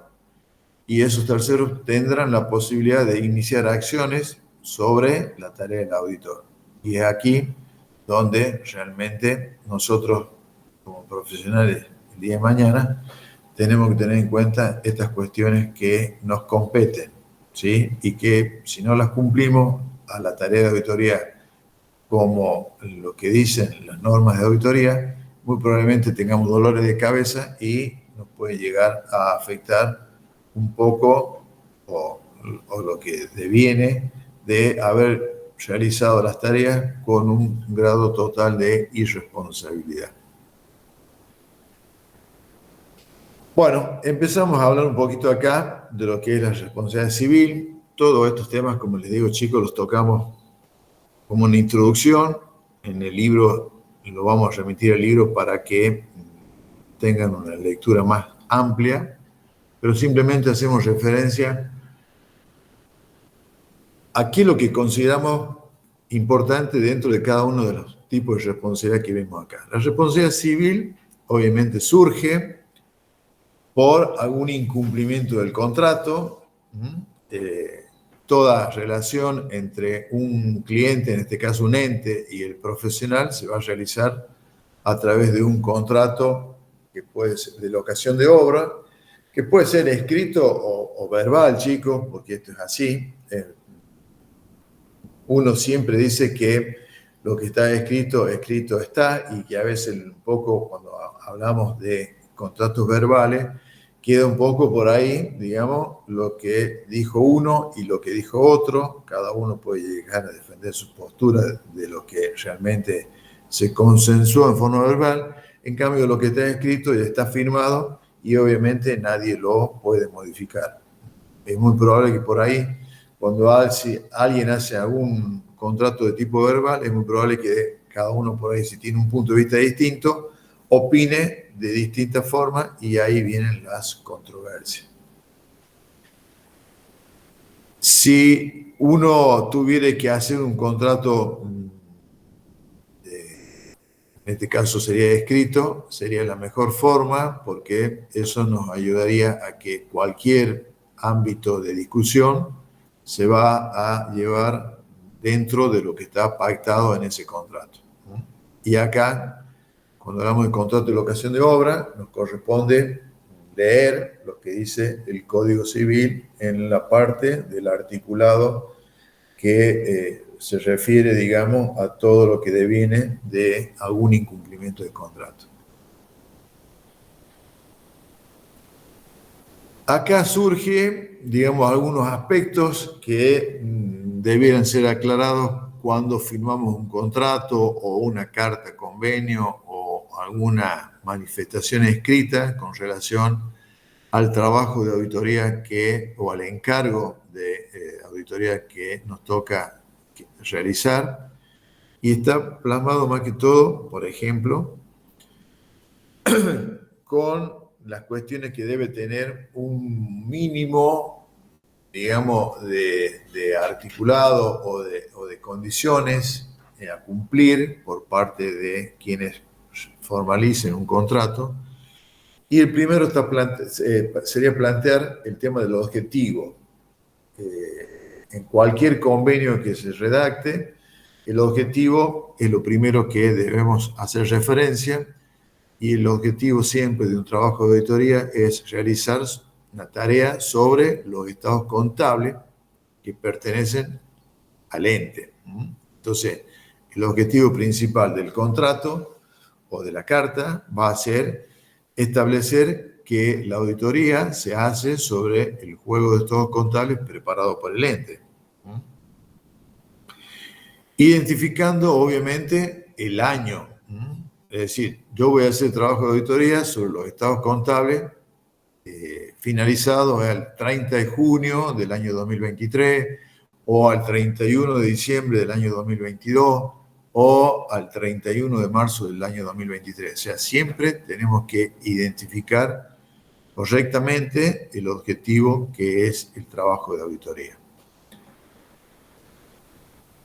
y esos terceros tendrán la posibilidad de iniciar acciones sobre la tarea del auditor. Y es aquí donde realmente nosotros, como profesionales, el día de mañana, tenemos que tener en cuenta estas cuestiones que nos competen, ¿sí? Y que si no las cumplimos a la tarea de auditoría como lo que dicen las normas de auditoría, muy probablemente tengamos dolores de cabeza y nos puede llegar a afectar un poco o lo que deviene de haber realizado las tareas con un grado total de irresponsabilidad. Bueno, empezamos a hablar un poquito acá de lo que es la responsabilidad civil. Todos estos temas, como les digo, chicos, los tocamos como una introducción. En el libro, lo vamos a remitir al libro para que tengan una lectura más amplia, pero simplemente hacemos referencia a qué es lo que consideramos importante dentro de cada uno de los tipos de responsabilidad que vemos acá. La responsabilidad civil, obviamente, surge por algún incumplimiento del contrato. Toda relación entre un cliente, en este caso un ente, y el profesional se va a realizar a través de un contrato que puede ser de locación de obra, que puede ser escrito o verbal, chicos, porque esto es así. Uno siempre dice que lo que está escrito, escrito está, y que a veces un poco cuando hablamos de contratos verbales, queda un poco por ahí, digamos, lo que dijo uno y lo que dijo otro. Cada uno puede llegar a defender su postura de lo que realmente se consensuó en forma verbal. En cambio, lo que está escrito ya está firmado y obviamente nadie lo puede modificar. Es muy probable que por ahí, cuando alguien hace algún contrato de tipo verbal, es muy probable que cada uno por ahí, si tiene un punto de vista distinto, opine de distintas formas y ahí vienen las controversias. Si uno tuviera que hacer un contrato, en este caso sería escrito, sería la mejor forma porque eso nos ayudaría a que cualquier ámbito de discusión se va a llevar dentro de lo que está pactado en ese contrato. Y acá, cuando hablamos de contrato de locación de obra, nos corresponde leer lo que dice el Código Civil en la parte del articulado que se refiere, digamos, a todo lo que deviene de algún incumplimiento del contrato. Acá surge, digamos, algunos aspectos que debieran ser aclarados cuando firmamos un contrato o una carta convenio o alguna manifestación escrita con relación al trabajo de auditoría o al encargo de auditoría que nos toca realizar. Y está plasmado más que todo, por ejemplo, con las cuestiones que debe tener un mínimo, digamos, de articulado o de condiciones a cumplir por parte de quienes formalicen un contrato. Y el primero sería plantear el tema del objetivo. En cualquier convenio que se redacte, el objetivo es lo primero que debemos hacer referencia, y el objetivo siempre de un trabajo de auditoría es realizar una tarea sobre los estados contables que pertenecen al ente. Entonces, el objetivo principal del contrato o de la carta va a ser establecer que la auditoría se hace sobre el juego de estados contables preparado por el ente. Identificando, obviamente, el año. Es decir, yo voy a hacer trabajo de auditoría sobre los estados contables finalizados al 30 de junio del año 2023 o al 31 de diciembre del año 2022 o al 31 de marzo del año 2023. O sea, siempre tenemos que identificar correctamente el objetivo que es el trabajo de auditoría.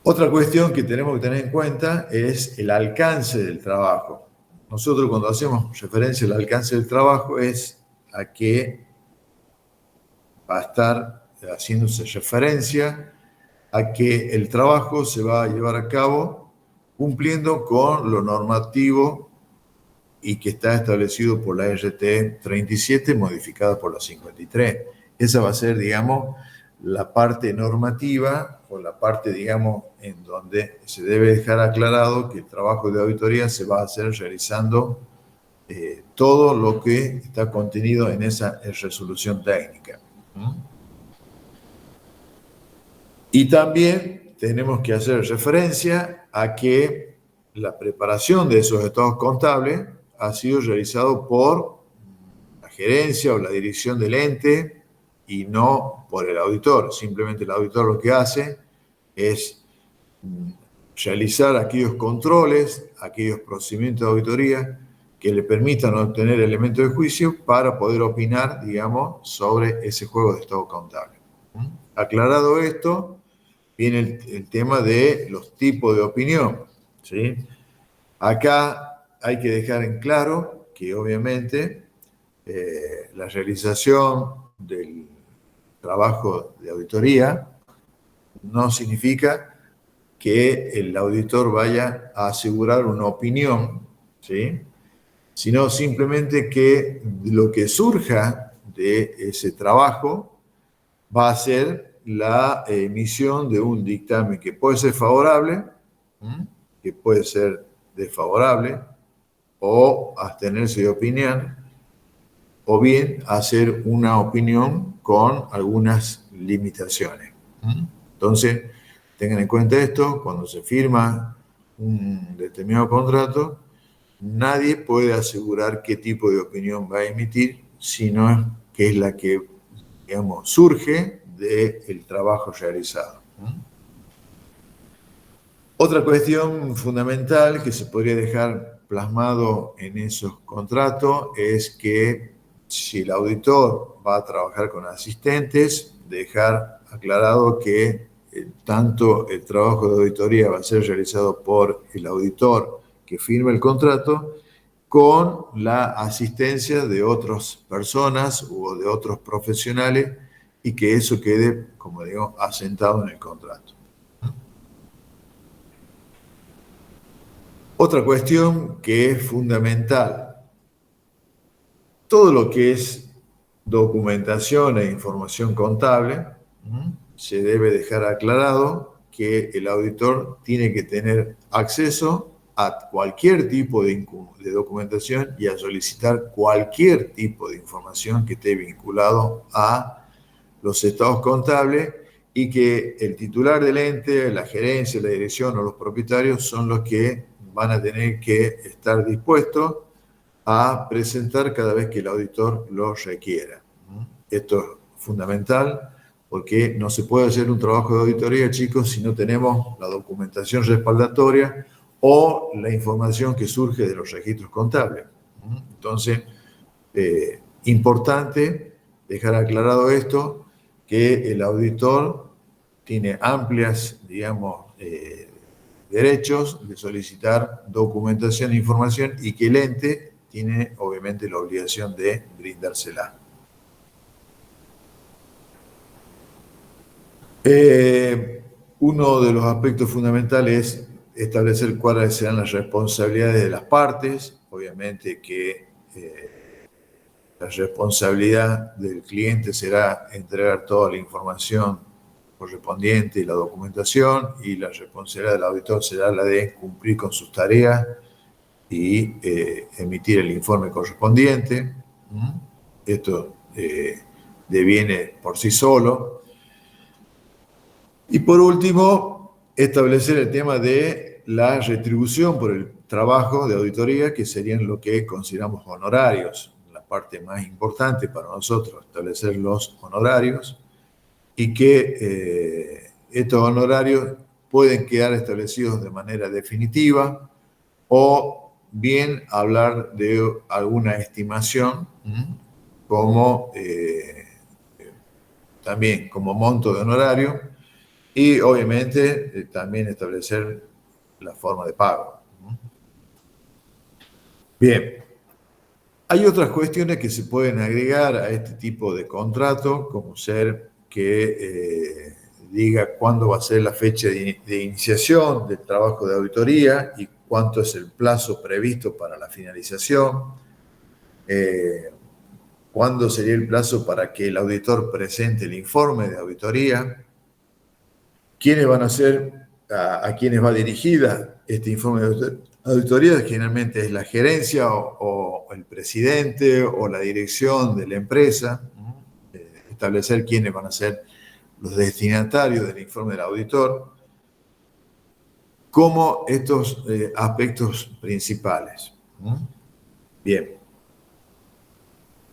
Otra cuestión que tenemos que tener en cuenta es el alcance del trabajo. nosotros cuando hacemos referencia al alcance del trabajo es a que va a estar haciéndose referencia a que el trabajo se va a llevar a cabo cumpliendo con lo normativo y que está establecido por la RT 37, modificada por la 53. Esa va a ser, digamos, la parte normativa o la parte, digamos, en donde se debe dejar aclarado que el trabajo de auditoría se va a hacer realizando todo lo que está contenido en esa resolución técnica. Y también tenemos que hacer referencia a que la preparación de esos estados contables ha sido realizado por la gerencia o la dirección del ente y no por el auditor. Simplemente el auditor lo que hace es realizar aquellos controles, aquellos procedimientos de auditoría que le permitan obtener elementos de juicio para poder opinar, digamos, sobre ese juego de estado contable. Aclarado esto, viene el tema de los tipos de opinión, ¿sí? Acá hay que dejar en claro que obviamente la realización del trabajo de auditoría no significa que el auditor vaya a asegurar una opinión, ¿sí? Sino simplemente que lo que surja de ese trabajo va a ser la emisión de un dictamen que puede ser favorable, que puede ser desfavorable, o abstenerse de opinión, o bien hacer una opinión con algunas limitaciones. Entonces, tengan en cuenta esto, cuando se firma un determinado contrato, nadie puede asegurar qué tipo de opinión va a emitir, sino que es la que, digamos, surge del trabajo realizado. Otra cuestión fundamental que se podría dejar plasmado en esos contratos es que si el auditor va a trabajar con asistentes, dejar aclarado que tanto el trabajo de auditoría va a ser realizado por el auditor que firma el contrato con la asistencia de otras personas o de otros profesionales y que eso quede, como digo, asentado en el contrato. Otra cuestión que es fundamental, todo lo que es documentación e información contable, se debe dejar aclarado que el auditor tiene que tener acceso a cualquier tipo de documentación y a solicitar cualquier tipo de información que esté vinculado a los estados contables y que el titular del ente, la gerencia, la dirección o los propietarios son los que van a tener que estar dispuestos a presentar cada vez que el auditor lo requiera. Esto es fundamental porque no se puede hacer un trabajo de auditoría, chicos, si no tenemos la documentación respaldatoria o la información que surge de los registros contables. Entonces, importante dejar aclarado esto, que el auditor tiene amplias, digamos, derechos de solicitar documentación e información y que el ente tiene obviamente la obligación de brindársela. Uno de los aspectos fundamentales es establecer cuáles serán las responsabilidades de las partes. Obviamente que la responsabilidad del cliente será entregar toda la información correspondiente y la documentación, y la responsabilidad del auditor será la de cumplir con sus tareas y emitir el informe correspondiente. Esto deviene por sí solo. Y por último, establecer el tema de la retribución por el trabajo de auditoría, que serían lo que consideramos honorarios, la parte más importante para nosotros, establecer los honorarios, y que estos honorarios pueden quedar establecidos de manera definitiva o bien hablar de alguna estimación como también como monto de honorario y obviamente también establecer la forma de pago. Bien, hay otras cuestiones que se pueden agregar a este tipo de contrato, como ser que diga cuándo va a ser la fecha de iniciación del trabajo de auditoría y cuánto es el plazo previsto para la finalización, cuándo sería el plazo para que el auditor presente el informe de auditoría, quiénes van a ser, a quiénes va dirigida este informe de auditoría, generalmente es la gerencia o el presidente o la dirección de la empresa, establecer quiénes van a ser los destinatarios del informe del auditor, como estos aspectos principales. Bien.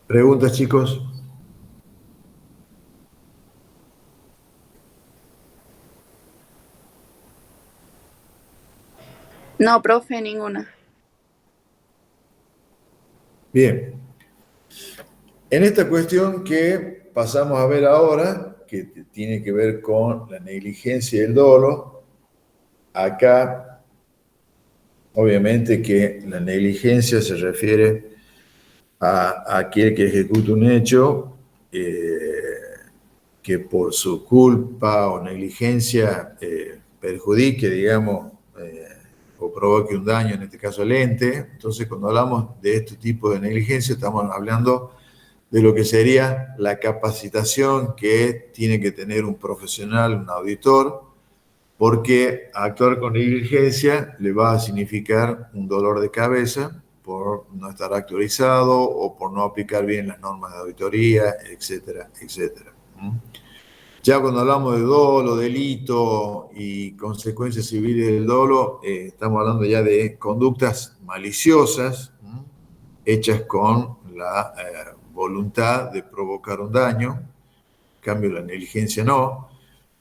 ¿Preguntas, chicos? No, profe, ninguna. Bien. En esta cuestión que pasamos a ver ahora, que tiene que ver con la negligencia y el dolo, acá obviamente que la negligencia se refiere a aquel que ejecuta un hecho que por su culpa o negligencia perjudique, digamos, o provoque un daño, en este caso al ente. Entonces, cuando hablamos de este tipo de negligencia, estamos hablando de lo que sería la capacitación que tiene que tener un profesional, un auditor, porque actuar con negligencia le va a significar un dolor de cabeza por no estar actualizado o por no aplicar bien las normas de auditoría, etcétera, etcétera. Ya cuando hablamos de dolo, delito y consecuencias civiles del dolo, estamos hablando ya de conductas maliciosas, hechas con la voluntad de provocar un daño. En cambio, la negligencia no.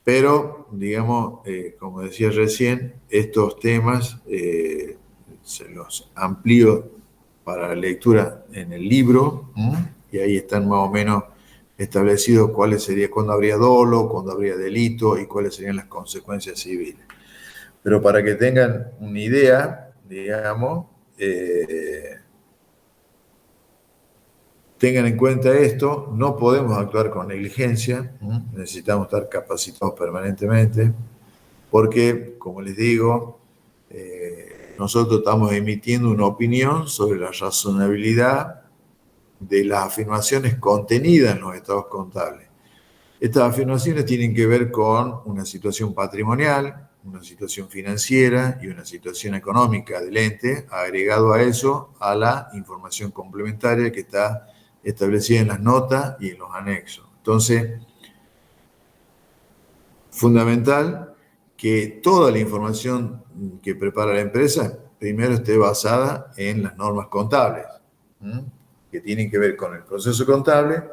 Pero, digamos, como decía recién, estos temas se los amplío para la lectura en el libro, y ahí están más o menos establecidos cuáles serían, cuándo habría dolo, cuándo habría delito y cuáles serían las consecuencias civiles. Pero para que tengan una idea, digamos, tengan en cuenta esto, no podemos actuar con negligencia, necesitamos estar capacitados permanentemente, porque, como les digo, nosotros estamos emitiendo una opinión sobre la razonabilidad de las afirmaciones contenidas en los estados contables. Estas afirmaciones tienen que ver con una situación patrimonial, una situación financiera y una situación económica del ente, agregado a eso a la información complementaria que está establecida en las notas y en los anexos. Entonces, fundamental que toda la información que prepara la empresa primero esté basada en las normas contables, que tienen que ver con el proceso contable,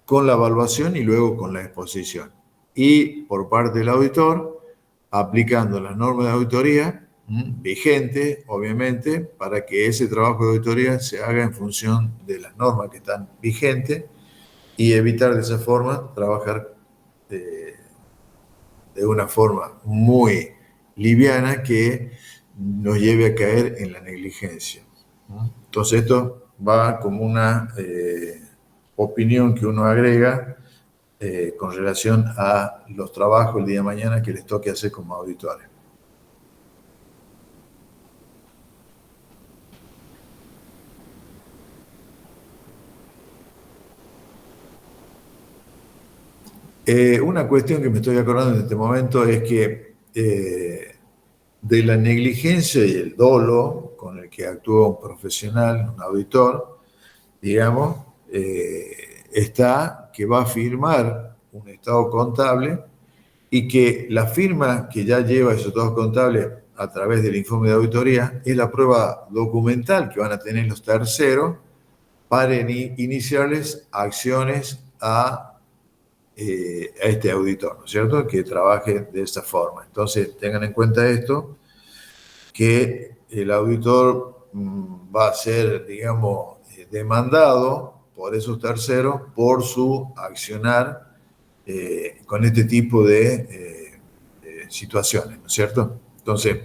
con la evaluación y luego con la exposición. Y por parte del auditor, aplicando las normas de auditoría vigentes, obviamente, para que ese trabajo de auditoría se haga en función de las normas que están vigentes y evitar de esa forma trabajar de una forma muy liviana que nos lleve a caer en la negligencia. Entonces esto va como una opinión que uno agrega con relación a los trabajos el día de mañana que les toque hacer como auditores. Una cuestión que me estoy acordando en este momento es que de la negligencia y el dolo con el que actúa un profesional, un auditor, digamos, está que va a firmar un estado contable y que la firma que ya lleva esos estados contables a través del informe de auditoría es la prueba documental que van a tener los terceros para iniciarles acciones a este auditor, ¿no es cierto?, que trabaje de esta forma. Entonces, tengan en cuenta esto, que el auditor va a ser, digamos, demandado por esos terceros por su accionar con este tipo de situaciones, ¿no es cierto? Entonces,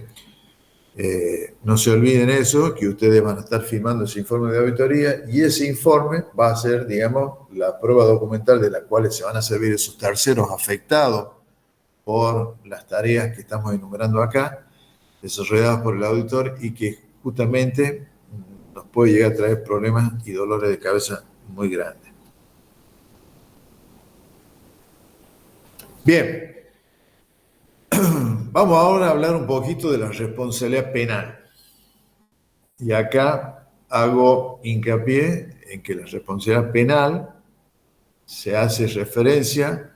No se olviden eso, que ustedes van a estar firmando ese informe de auditoría y ese informe va a ser, digamos, la prueba documental de la cual se van a servir esos terceros afectados por las tareas que estamos enumerando acá, desarrolladas por el auditor y que justamente nos puede llegar a traer problemas y dolores de cabeza muy grandes. Bien, vamos ahora a hablar un poquito de la responsabilidad penal. Y acá hago hincapié en que la responsabilidad penal se hace referencia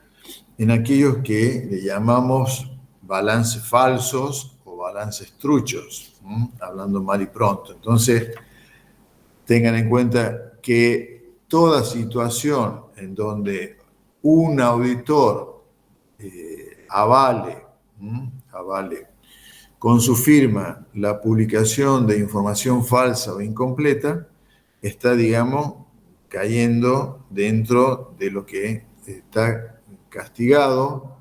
en aquellos que le llamamos balances falsos o balances truchos, hablando mal y pronto. Entonces, tengan en cuenta que toda situación en donde un auditor avale con su firma la publicación de información falsa o incompleta, está, digamos, cayendo dentro de lo que está castigado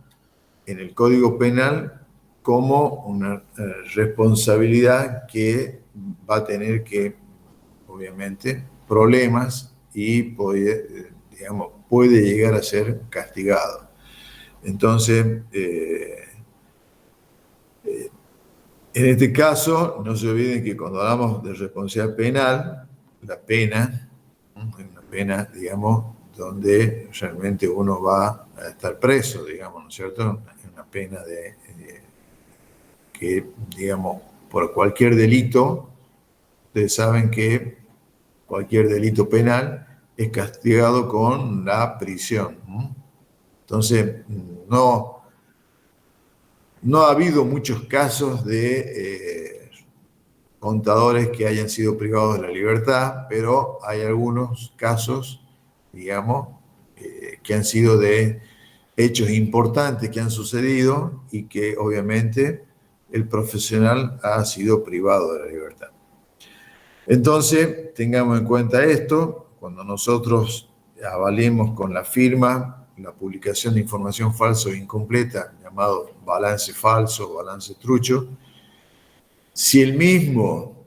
en el Código Penal como una responsabilidad que va a tener que, obviamente, problemas y puede llegar a ser castigado. Entonces, en este caso, no se olviden que cuando hablamos de responsabilidad penal, la pena es una pena, digamos, donde realmente uno va a estar preso, digamos, ¿no es cierto? Es una pena que, digamos, por cualquier delito, ustedes saben que cualquier delito penal es castigado con la prisión. Entonces, no ha habido muchos casos de contadores que hayan sido privados de la libertad, pero hay algunos casos, digamos, que han sido de hechos importantes que han sucedido y que obviamente el profesional ha sido privado de la libertad. Entonces, tengamos en cuenta esto, cuando nosotros avalemos con la firma la publicación de información falsa o incompleta, llamado balance falso o balance trucho, si el mismo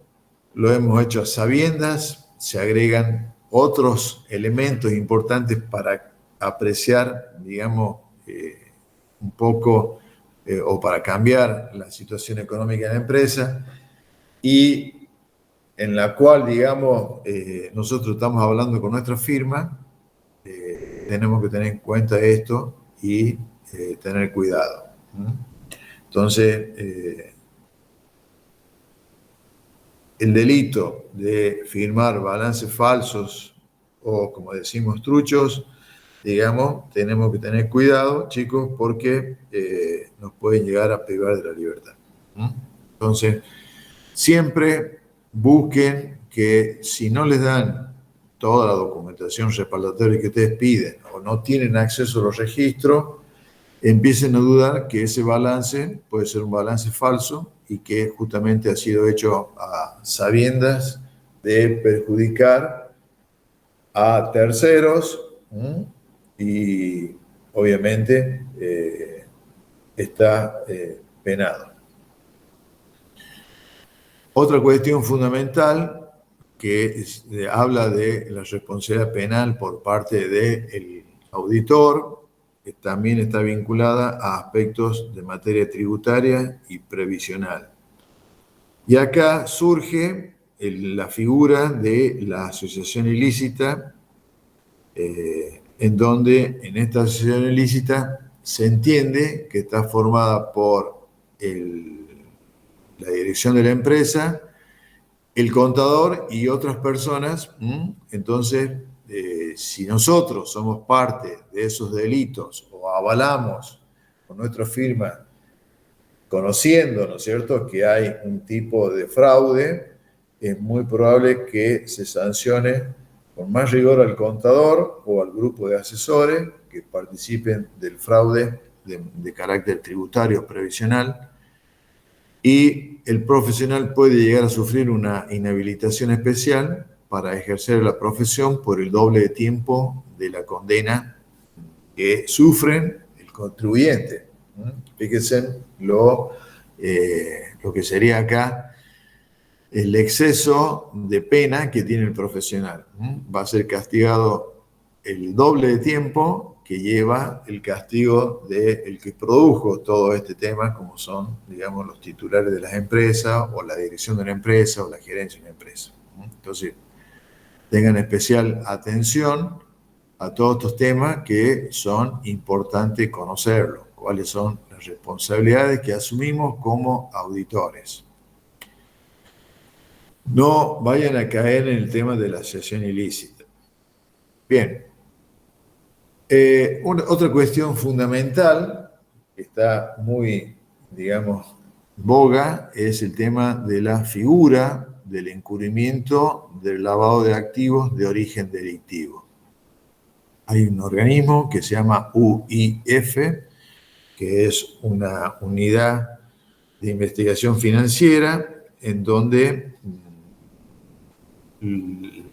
lo hemos hecho a sabiendas, se agregan otros elementos importantes para apreciar, digamos, un poco o para cambiar la situación económica de la empresa y en la cual, digamos, nosotros estamos hablando con nuestra firma, tenemos que tener en cuenta esto y tener cuidado. Entonces, el delito de firmar balances falsos o, como decimos, truchos, digamos, tenemos que tener cuidado, chicos, porque nos pueden llegar a privar de la libertad. Entonces, siempre busquen que si no les dan toda la documentación respaldatoria que ustedes piden o no tienen acceso a los registros, empiecen a dudar que ese balance puede ser un balance falso y que justamente ha sido hecho a sabiendas de perjudicar a terceros y obviamente está penado. Otra cuestión fundamental que habla de la responsabilidad penal por parte del auditor, que también está vinculada a aspectos de materia tributaria y previsional. Y acá surge la figura de la asociación ilícita, en donde en esta asociación ilícita se entiende que está formada por la dirección de la empresa, el contador y otras personas. Entonces, si nosotros somos parte de esos delitos o avalamos con nuestra firma, conociendo, ¿no es cierto?, que hay un tipo de fraude, es muy probable que se sancione con más rigor al contador o al grupo de asesores que participen del fraude de carácter tributario previsional, y el profesional puede llegar a sufrir una inhabilitación especial para ejercer la profesión por el doble de tiempo de la condena que sufren el contribuyente. Fíjense lo que sería acá el exceso de pena que tiene el profesional. Va a ser castigado el doble de tiempo que lleva el castigo del que produjo todo este tema, como son, digamos, los titulares de las empresas, o la dirección de una empresa, o la gerencia de una empresa. Entonces, tengan especial atención a todos estos temas que son importantes conocerlos, cuáles son las responsabilidades que asumimos como auditores. No vayan a caer en el tema de la asociación ilícita. Bien. Otra cuestión fundamental que está muy, digamos, boga es el tema de la figura del encubrimiento del lavado de activos de origen delictivo. Hay un organismo que se llama UIF, que es una unidad de investigación financiera en donde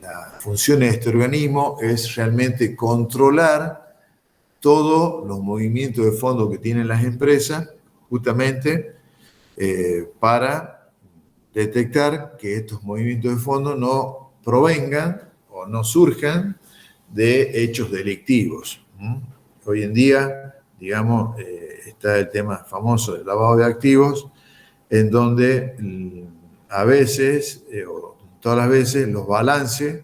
la función de este organismo es realmente controlar todos los movimientos de fondos que tienen las empresas, justamente para detectar que estos movimientos de fondos no provengan o no surjan de hechos delictivos. Hoy en día, digamos, está el tema famoso del lavado de activos, en donde a veces, o todas las veces, los balances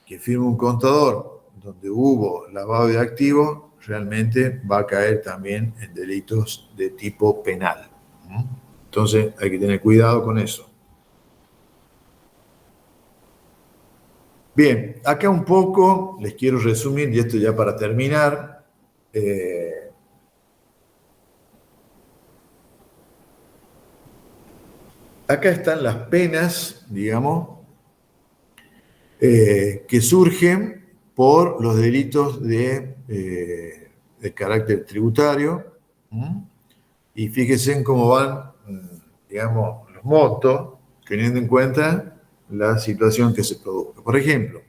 que firma un contador donde hubo lavado de activos realmente va a caer también en delitos de tipo penal. Entonces hay que tener cuidado con eso. Bien, acá un poco les quiero resumir, y esto ya para terminar. Acá están las penas, digamos, que surgen por los delitos de carácter tributario. Y fíjense en cómo van, digamos, los montos, teniendo en cuenta la situación que se produjo. Por ejemplo,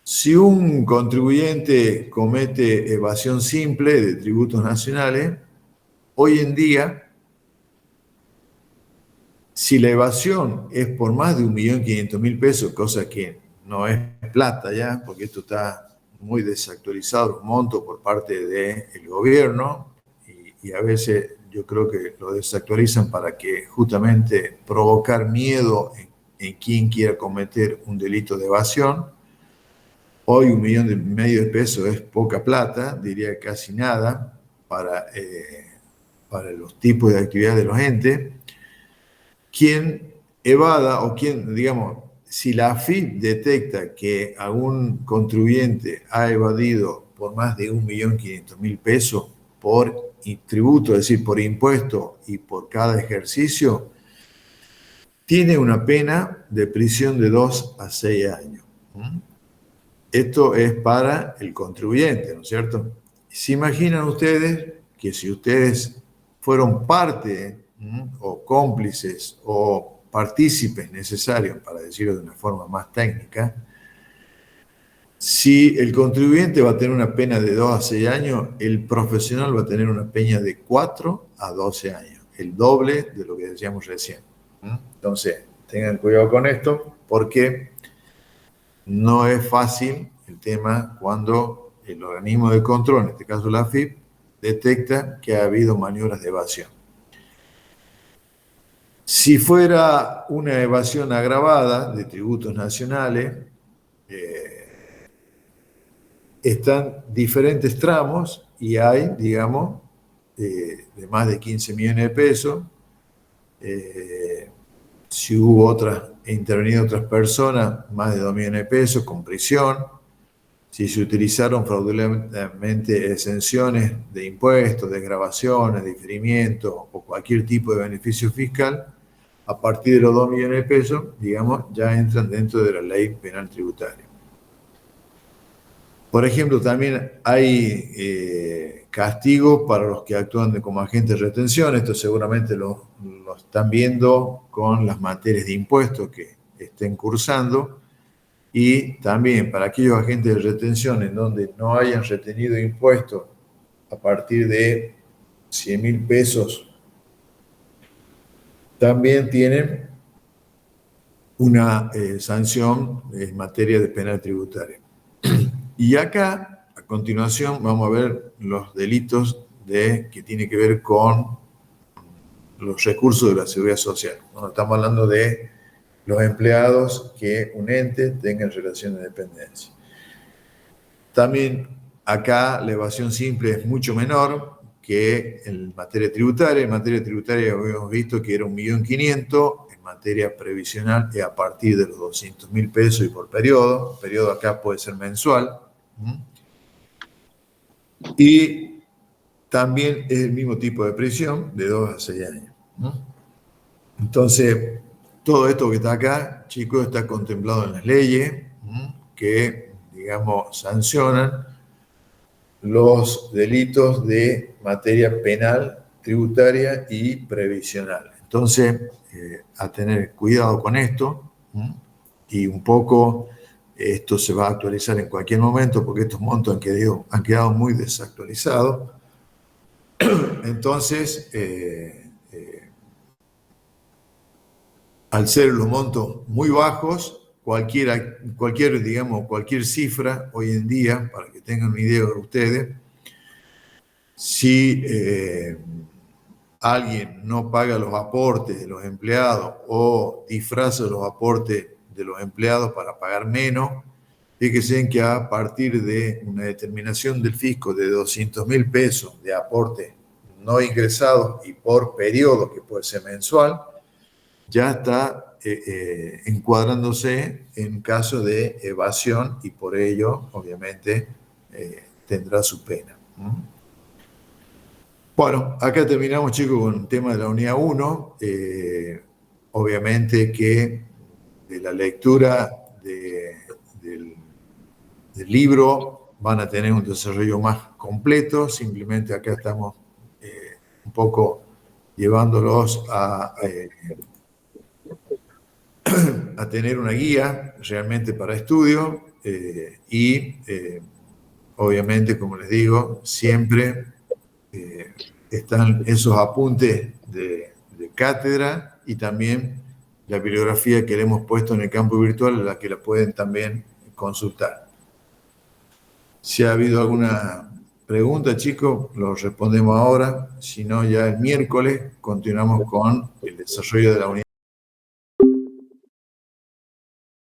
si un contribuyente comete evasión simple de tributos nacionales, hoy en día, si la evasión es por más de 1.500.000 pesos, cosa que no es plata ya, porque esto está muy desactualizado, los montos por parte del gobierno, y a veces yo creo que lo desactualizan para que justamente provocar miedo en quien quiera cometer un delito de evasión. Hoy 1,5 millones de pesos es poca plata, diría casi nada, para los tipos de actividad de los entes. Quien evada o quien, digamos, si la AFIP detecta que algún contribuyente ha evadido por más de 1.500.000 pesos por tributo, es decir, por impuesto y por cada ejercicio, tiene una pena de prisión de 2 a 6 años. Esto es para el contribuyente, ¿no es cierto? ¿Se imaginan ustedes que si ustedes fueron parte o cómplices o partícipes necesarios, para decirlo de una forma más técnica, si el contribuyente va a tener una pena de 2 a 6 años, el profesional va a tener una pena de 4 a 12 años, el doble de lo que decíamos recién. Entonces, tengan cuidado con esto, porque no es fácil el tema cuando el organismo de control, en este caso la AFIP, detecta que ha habido maniobras de evasión. Si fuera una evasión agravada de tributos nacionales, están diferentes tramos y hay, digamos, de más de 15 millones de pesos. Si hubo intervenido otras personas, más de 2 millones de pesos con prisión. Si se utilizaron fraudulentamente exenciones de impuestos, desgravaciones, diferimientos o cualquier tipo de beneficio fiscal, a partir de los 2 millones de pesos, digamos, ya entran dentro de la ley penal tributaria. Por ejemplo, también hay castigos para los que actúan como agentes de retención. Esto seguramente lo están viendo con las materias de impuestos que estén cursando. Y también para aquellos agentes de retención en donde no hayan retenido impuestos a partir de 100.000 pesos, también tienen una sanción en materia de penal tributaria. Y acá, a continuación, vamos a ver los delitos que tienen que ver con los recursos de la seguridad social. Bueno, estamos hablando de los empleados que un ente tenga en relación de dependencia. También acá la evasión simple es mucho menor que en materia tributaria. En materia tributaria habíamos visto que era 1.500.000, en materia previsional es a partir de los 200.000 pesos y por periodo. El periodo acá puede ser mensual. Y también es el mismo tipo de prisión, de 2 a 6 años. Entonces, todo esto que está acá, chicos, está contemplado en las leyes que, digamos, sancionan los delitos de materia penal, tributaria y previsional. Entonces, a tener cuidado con esto, y un poco esto se va a actualizar en cualquier momento porque estos montos han quedado muy desactualizados. Entonces, al ser los montos muy bajos, cualquier cifra hoy en día, para que tengan una idea de ustedes, si alguien no paga los aportes de los empleados o disfraza los aportes de los empleados para pagar menos, fíjense en que a partir de una determinación del fisco de 200.000 pesos de aporte no ingresados y por periodo, que puede ser mensual, ya está encuadrándose en caso de evasión y por ello, obviamente, tendrá su pena. Bueno, acá terminamos, chicos, con el tema de la unidad 1. Obviamente que de la lectura del libro van a tener un desarrollo más completo. Simplemente acá estamos un poco llevándolos a tener una guía realmente para estudio y obviamente, como les digo, siempre están esos apuntes de cátedra y también la bibliografía que le hemos puesto en el campo virtual, a la que la pueden también consultar. Si ha habido alguna pregunta, chicos, lo respondemos ahora. Si no, ya el miércoles continuamos con el desarrollo de la unidad.